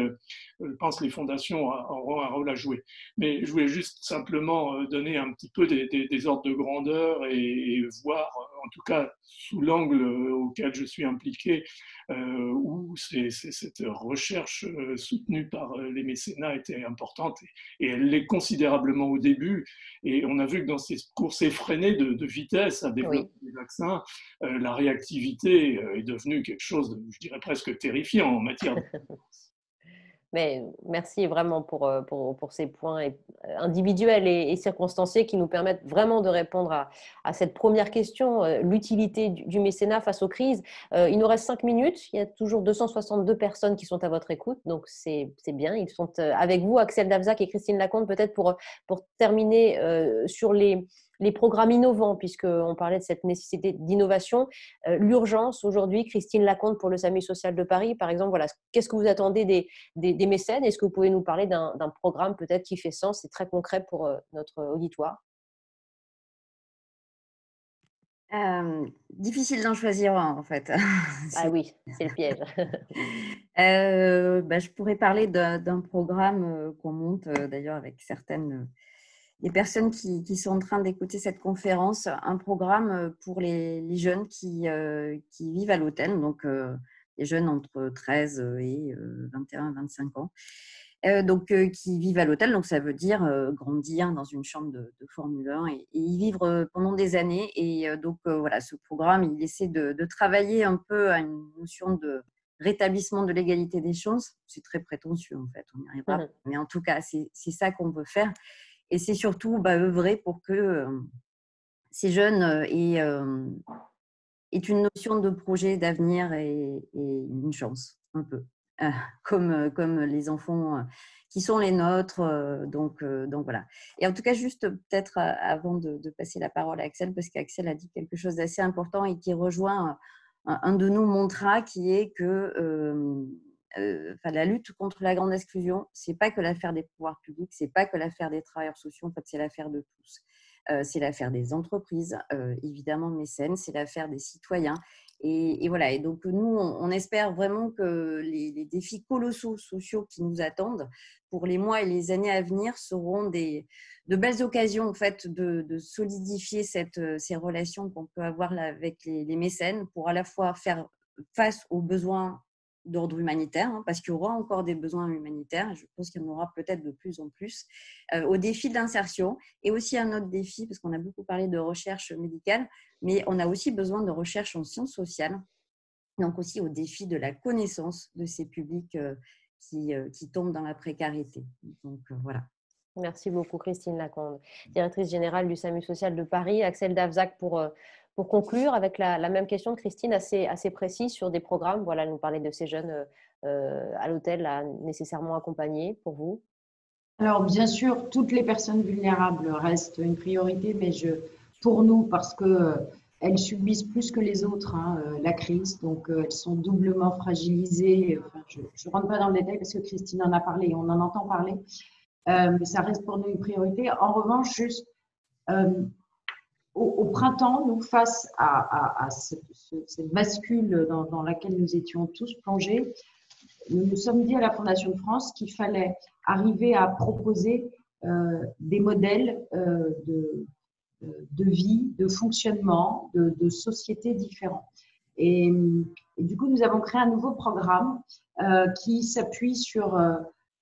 E: je pense que les fondations auront un rôle à jouer. Mais je voulais juste simplement donner un petit peu des ordres de grandeur et voir, en tout cas sous l'angle auquel je suis impliqué, où cette recherche soutenue par les mécénats était importante et elle l'est considérablement au début. Et on a vu que dans ces courses effrénées de vitesse à développer des vaccins, la réactivité est devenue quelque chose de, je dirais, presque terrifiant en matière de...
A: Mais merci vraiment pour ces points individuels et circonstanciés qui nous permettent vraiment de répondre à cette première question, l'utilité du mécénat face aux crises. Il nous reste 5 minutes. Il y a toujours 262 personnes qui sont à votre écoute, donc c'est bien. Ils sont avec vous, Axel Davzac et Christine Lacombe, peut-être pour terminer sur les programmes innovants, puisqu'on parlait de cette nécessité d'innovation. L'urgence aujourd'hui, Christine Lacombe pour le SAMU social de Paris, par exemple, voilà, qu'est-ce que vous attendez des mécènes? Est-ce que vous pouvez nous parler d'un programme peut-être qui fait sens et très concret pour notre auditoire?
G: Difficile d'en choisir un, en fait.
A: Ah oui, c'est le piège.
G: Je pourrais parler d'un programme qu'on monte d'ailleurs avec certaines des personnes qui sont en train d'écouter cette conférence, un programme pour les jeunes qui vivent à l'hôtel, donc les jeunes entre 13 et 21-25 ans, qui vivent à l'hôtel, donc ça veut dire grandir dans une chambre de Formule 1 et y vivre pendant des années. Et voilà, ce programme, il essaie de travailler un peu à une notion de rétablissement de l'égalité des chances. C'est très prétentieux en fait, on n'y arrivera pas. Mais en tout cas, c'est ça qu'on veut faire. Et c'est surtout œuvrer pour que ces jeunes aient une notion de projet, d'avenir et une chance, un peu, comme les enfants qui sont les nôtres. Donc voilà. Et en tout cas, juste peut-être avant de passer la parole à Axel, parce qu'Axel a dit quelque chose d'assez important et qui rejoint un de nos mantras, qui est que la lutte contre la grande exclusion, c'est pas que l'affaire des pouvoirs publics, c'est pas que l'affaire des travailleurs sociaux, en fait, c'est l'affaire de tous. C'est l'affaire des entreprises, évidemment mécènes, c'est l'affaire des citoyens. Et voilà. Et donc nous, on espère vraiment que les défis colossaux sociaux qui nous attendent pour les mois et les années à venir seront de belles occasions en fait de solidifier ces relations qu'on peut avoir là avec les mécènes, pour à la fois faire face aux besoins d'ordre humanitaire, parce qu'il y aura encore des besoins humanitaires, je pense qu'il y en aura peut-être de plus en plus, aux défis d'insertion, et aussi un autre défi, parce qu'on a beaucoup parlé de recherche médicale, mais on a aussi besoin de recherche en sciences sociales, donc aussi au défi de la connaissance de ces publics qui tombent dans la précarité. Donc voilà.
A: Merci beaucoup Christine Lacombe, directrice générale du SAMU social de Paris. Axel Davzac pour conclure avec la même question de Christine, assez précise sur des programmes. Voilà, nous parler de ces jeunes à l'hôtel nécessairement accompagnés pour vous.
F: Alors bien sûr, toutes les personnes vulnérables restent une priorité, mais pour nous, parce qu'elles subissent plus que les autres la crise, donc elles sont doublement fragilisées. Enfin, je ne rentre pas dans le détail parce que Christine en a parlé, on en entend parler, mais ça reste pour nous une priorité. En revanche, juste au printemps, nous, face à cette bascule dans laquelle nous étions tous plongés, nous nous sommes dit à la Fondation de France qu'il fallait arriver à proposer des modèles de vie, de fonctionnement, de société différents. Et du coup, nous avons créé un nouveau programme qui s'appuie sur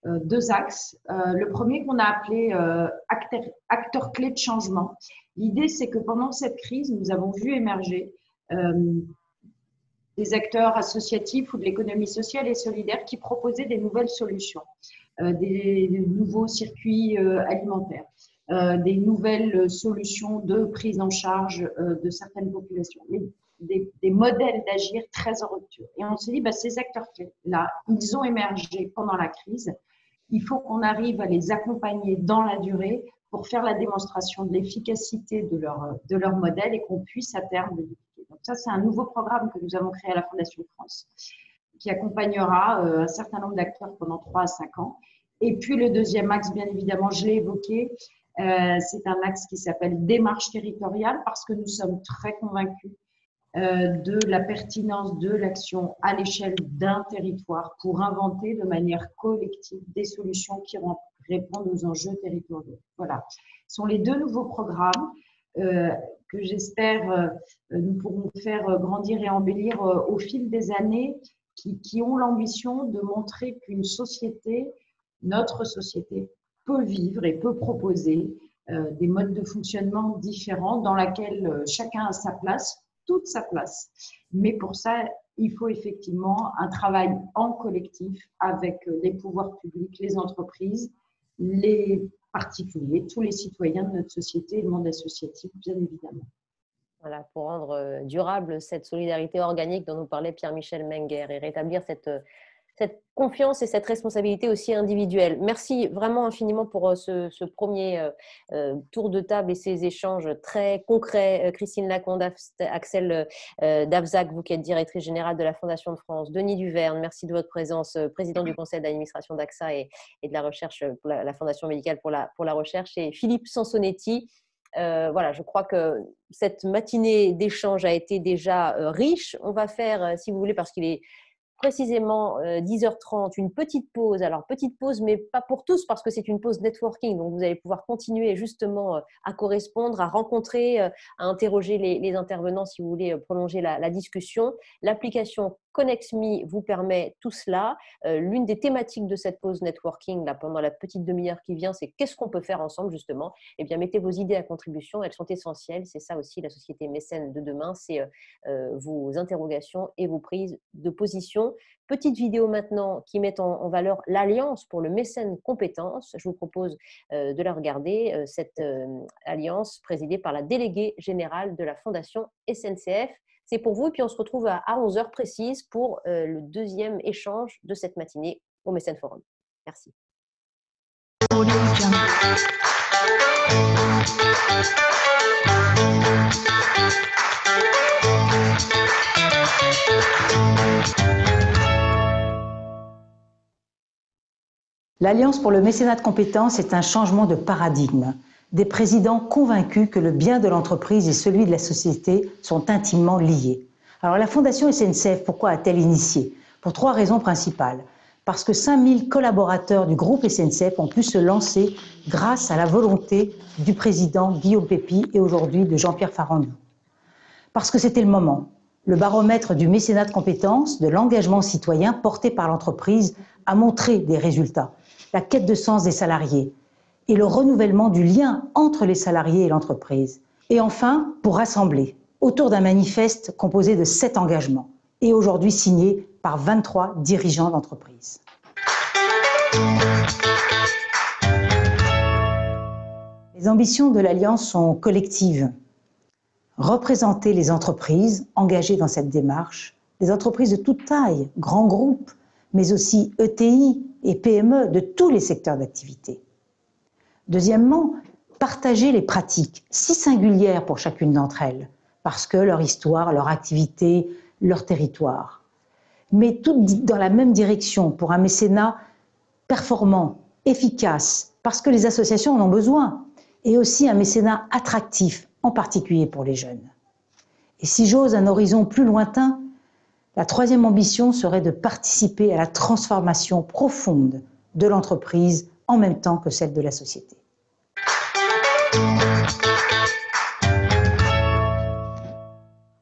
F: deux axes. Le premier qu'on a appelé acteur clé de changement. L'idée, c'est que pendant cette crise, nous avons vu émerger des acteurs associatifs ou de l'économie sociale et solidaire qui proposaient des nouvelles solutions, des nouveaux circuits alimentaires, des nouvelles solutions de prise en charge de certaines populations, des modèles d'agir très en rupture. Et on s'est dit, ces acteurs-là, ils ont émergé pendant la crise. Il faut qu'on arrive à les accompagner dans la durée pour faire la démonstration de l'efficacité de leur modèle et qu'on puisse à terme le dupliquer. Donc ça, c'est un nouveau programme que nous avons créé à la Fondation de France qui accompagnera un certain nombre d'acteurs pendant 3 à 5 ans. Et puis le deuxième axe, bien évidemment, je l'ai évoqué, c'est un axe qui s'appelle démarche territoriale parce que nous sommes très convaincus de la pertinence de l'action à l'échelle d'un territoire pour inventer de manière collective des solutions qui répondent aux enjeux territoriaux. Voilà. Ce sont les 2 nouveaux programmes que j'espère nous pourrons faire grandir et embellir au fil des années, qui ont l'ambition de montrer qu'une société, notre société, peut vivre et peut proposer des modes de fonctionnement différents dans lesquels chacun a sa place, toute sa place. Mais pour ça, il faut effectivement un travail en collectif avec les pouvoirs publics, les entreprises, les particuliers, tous les citoyens de notre société et le monde associatif, bien évidemment.
A: Voilà, pour rendre durable cette solidarité organique dont nous parlait Pierre-Michel Menger et rétablir cette confiance et cette responsabilité aussi individuelle. Merci vraiment infiniment pour ce premier tour de table et ces échanges très concrets. Christine Lacombe, Axel Davzac, vous qui êtes directrice générale de la Fondation de France, Denis Duverne, merci de votre présence, président du conseil d'administration d'AXA et de la recherche pour la Fondation médicale pour la recherche, et Philippe Sansonetti. Voilà, je crois que cette matinée d'échange a été déjà riche. On va faire, si vous voulez, parce qu'il est précisément 10h30, une petite pause. Alors, petite pause, mais pas pour tous, parce que c'est une pause networking. Donc, vous allez pouvoir continuer justement à correspondre, à rencontrer, à interroger les intervenants si vous voulez prolonger la discussion. L'application ConnexMe vous permet tout cela. L'une des thématiques de cette pause networking, là, pendant la petite demi-heure qui vient, c'est qu'est-ce qu'on peut faire ensemble, justement. Eh bien, mettez vos idées à contribution. Elles sont essentielles. C'est ça aussi la société mécène de demain. C'est vos interrogations et vos prises de position. Petite vidéo maintenant qui met en valeur l'Alliance pour le mécène compétences. Je vous propose de la regarder, cette alliance présidée par la déléguée générale de la Fondation SNCF. C'est pour vous, et puis on se retrouve à 11h précise pour le deuxième échange de cette matinée au Mécène Forum. Merci.
I: L'Alliance pour le mécénat de compétences est un changement de paradigme. Des présidents convaincus que le bien de l'entreprise et celui de la société sont intimement liés. Alors la Fondation SNCF, pourquoi a-t-elle initié? Pour 3 raisons principales. Parce que 5000 collaborateurs du groupe SNCF ont pu se lancer grâce à la volonté du président Guillaume Pepy et aujourd'hui de Jean-Pierre Farandou. Parce que c'était le moment. Le baromètre du mécénat de compétences, de l'engagement citoyen porté par l'entreprise a montré des résultats. La quête de sens des salariés et le renouvellement du lien entre les salariés et l'entreprise. Et enfin, pour rassembler autour d'un manifeste composé de 7 engagements et aujourd'hui signé par 23 dirigeants d'entreprise. Les ambitions de l'Alliance sont collectives. Représenter les entreprises engagées dans cette démarche, des entreprises de toute taille, grands groupes, mais aussi ETI et PME de tous les secteurs d'activité. Deuxièmement, partager les pratiques, si singulières pour chacune d'entre elles, parce que leur histoire, leur activité, leur territoire. Mais toutes dans la même direction pour un mécénat performant, efficace, parce que les associations en ont besoin, et aussi un mécénat attractif, en particulier pour les jeunes. Et si j'ose un horizon plus lointain, la 3e ambition serait de participer à la transformation profonde de l'entreprise en même temps que celle de la société.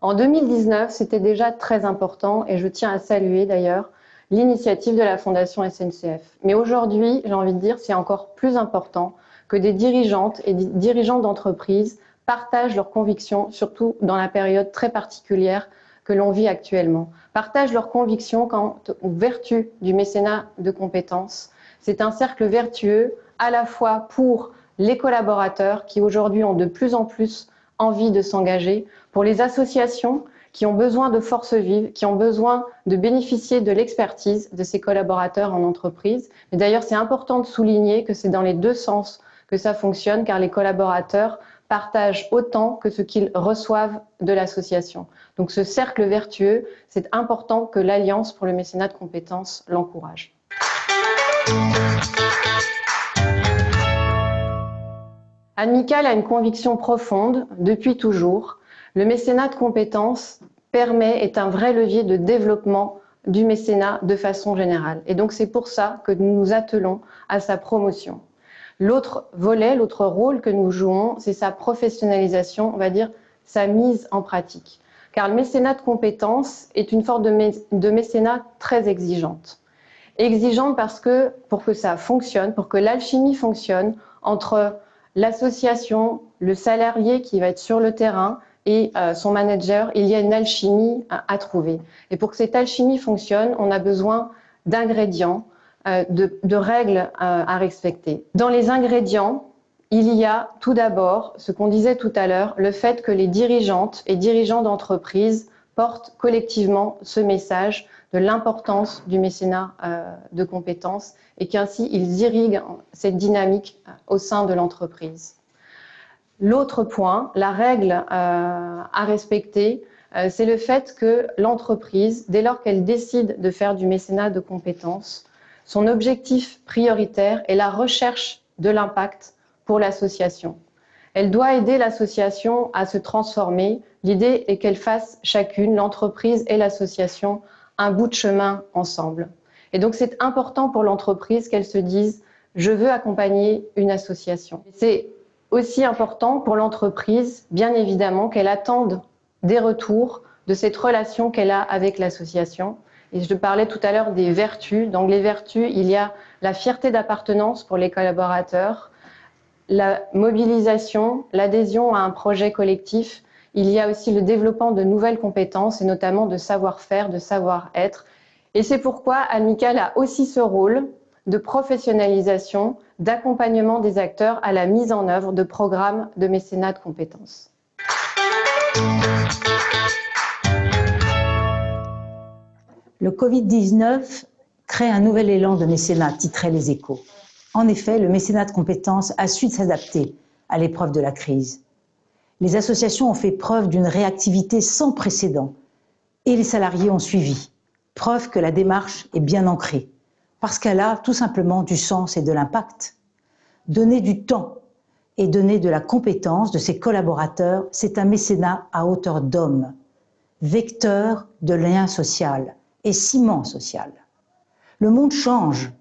C: En 2019, c'était déjà très important et je tiens à saluer d'ailleurs l'initiative de la Fondation SNCF. Mais aujourd'hui, j'ai envie de dire, c'est encore plus important que des dirigeantes et des dirigeants d'entreprise partagent leurs convictions, surtout dans la période très particulière que l'on vit actuellement. Partagent leurs convictions quant aux vertus du mécénat de compétences. C'est un cercle vertueux à la fois pour les collaborateurs qui aujourd'hui ont de plus en plus envie de s'engager, pour les associations qui ont besoin de forces vives, qui ont besoin de bénéficier de l'expertise de ces collaborateurs en entreprise. Mais d'ailleurs, c'est important de souligner que c'est dans les 2 sens que ça fonctionne, car les collaborateurs partagent autant que ce qu'ils reçoivent de l'association. Donc ce cercle vertueux, c'est important que l'Alliance pour le mécénat de compétences l'encourage. Anne Mical a une conviction profonde, depuis toujours. Le mécénat de compétences est un vrai levier de développement du mécénat de façon générale. Et donc c'est pour ça que nous nous attelons à sa promotion. L'autre volet, l'autre rôle que nous jouons, c'est sa professionnalisation, on va dire sa mise en pratique. Car le mécénat de compétences est une forme de mécénat très exigeante. Exigeante parce que pour que ça fonctionne, pour que l'alchimie fonctionne entre l'association, le salarié qui va être sur le terrain et son manager, il y a une alchimie à trouver. Et pour que cette alchimie fonctionne, on a besoin d'ingrédients, de règles à respecter. Dans les ingrédients, il y a tout d'abord, ce qu'on disait tout à l'heure, le fait que les dirigeantes et dirigeants d'entreprise portent collectivement ce message de l'importance du mécénat de compétences et qu'ainsi ils irriguent cette dynamique au sein de l'entreprise. L'autre point, la règle à respecter, c'est le fait que l'entreprise, dès lors qu'elle décide de faire du mécénat de compétences, son objectif prioritaire est la recherche de l'impact pour l'association. Elle doit aider l'association à se transformer. L'idée est qu'elle fasse chacune, l'entreprise et l'association, un bout de chemin ensemble. Et donc c'est important pour l'entreprise qu'elle se dise « je veux accompagner une association ». C'est aussi important pour l'entreprise, bien évidemment, qu'elle attende des retours de cette relation qu'elle a avec l'association. Et je parlais tout à l'heure des vertus. Dans les vertus, il y a la fierté d'appartenance pour les collaborateurs, la mobilisation, l'adhésion à un projet collectif. Il y a aussi le développement de nouvelles compétences et notamment de savoir-faire, de savoir-être. Et c'est pourquoi Amical a aussi ce rôle de professionnalisation, d'accompagnement des acteurs à la mise en œuvre de programmes de mécénat de compétences.
I: Le Covid-19 crée un nouvel élan de mécénat, titraient les Échos. En effet, le mécénat de compétences a su s'adapter à l'épreuve de la crise. Les associations ont fait preuve d'une réactivité sans précédent et les salariés ont suivi. Preuve que la démarche est bien ancrée, parce qu'elle a tout simplement du sens et de l'impact. Donner du temps et donner de la compétence de ses collaborateurs, c'est un mécénat à hauteur d'homme, vecteur de lien social et ciment social. Le monde change,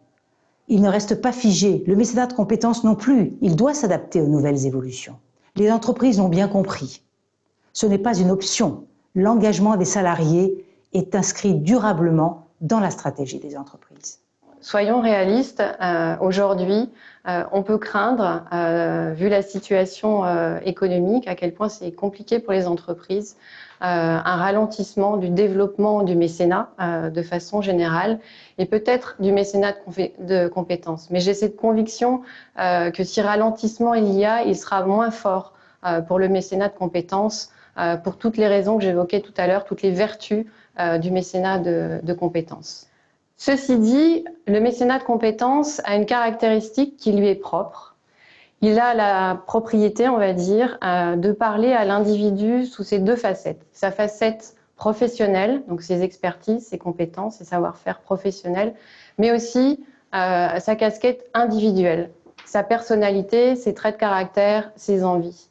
I: il ne reste pas figé, le mécénat de compétences non plus, il doit s'adapter aux nouvelles évolutions. Les entreprises l'ont bien compris, ce n'est pas une option, l'engagement des salariés est inscrit durablement dans la stratégie des entreprises.
C: Soyons réalistes, aujourd'hui, on peut craindre, vu la situation économique, à quel point c'est compliqué pour les entreprises, un ralentissement du développement du mécénat de façon générale et peut-être du mécénat de compétences. Mais j'ai cette conviction que si ralentissement il y a, il sera moins fort pour le mécénat de compétences pour toutes les raisons que j'évoquais tout à l'heure, toutes les vertus du mécénat de compétences. Ceci dit, le mécénat de compétences a une caractéristique qui lui est propre. Il a la propriété, on va dire, de parler à l'individu sous ses deux facettes. Sa facette professionnelle, donc ses expertises, ses compétences, ses savoir-faire professionnels, mais aussi sa casquette individuelle, sa personnalité, ses traits de caractère, ses envies.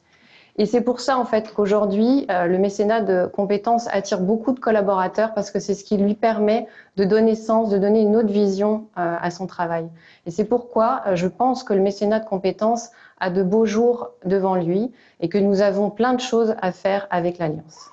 C: Et c'est pour ça en fait qu'aujourd'hui, le mécénat de compétences attire beaucoup de collaborateurs parce que c'est ce qui lui permet de donner sens, de donner une autre vision à son travail. Et c'est pourquoi je pense que le mécénat de compétences a de beaux jours devant lui et que nous avons plein de choses à faire avec l'Alliance.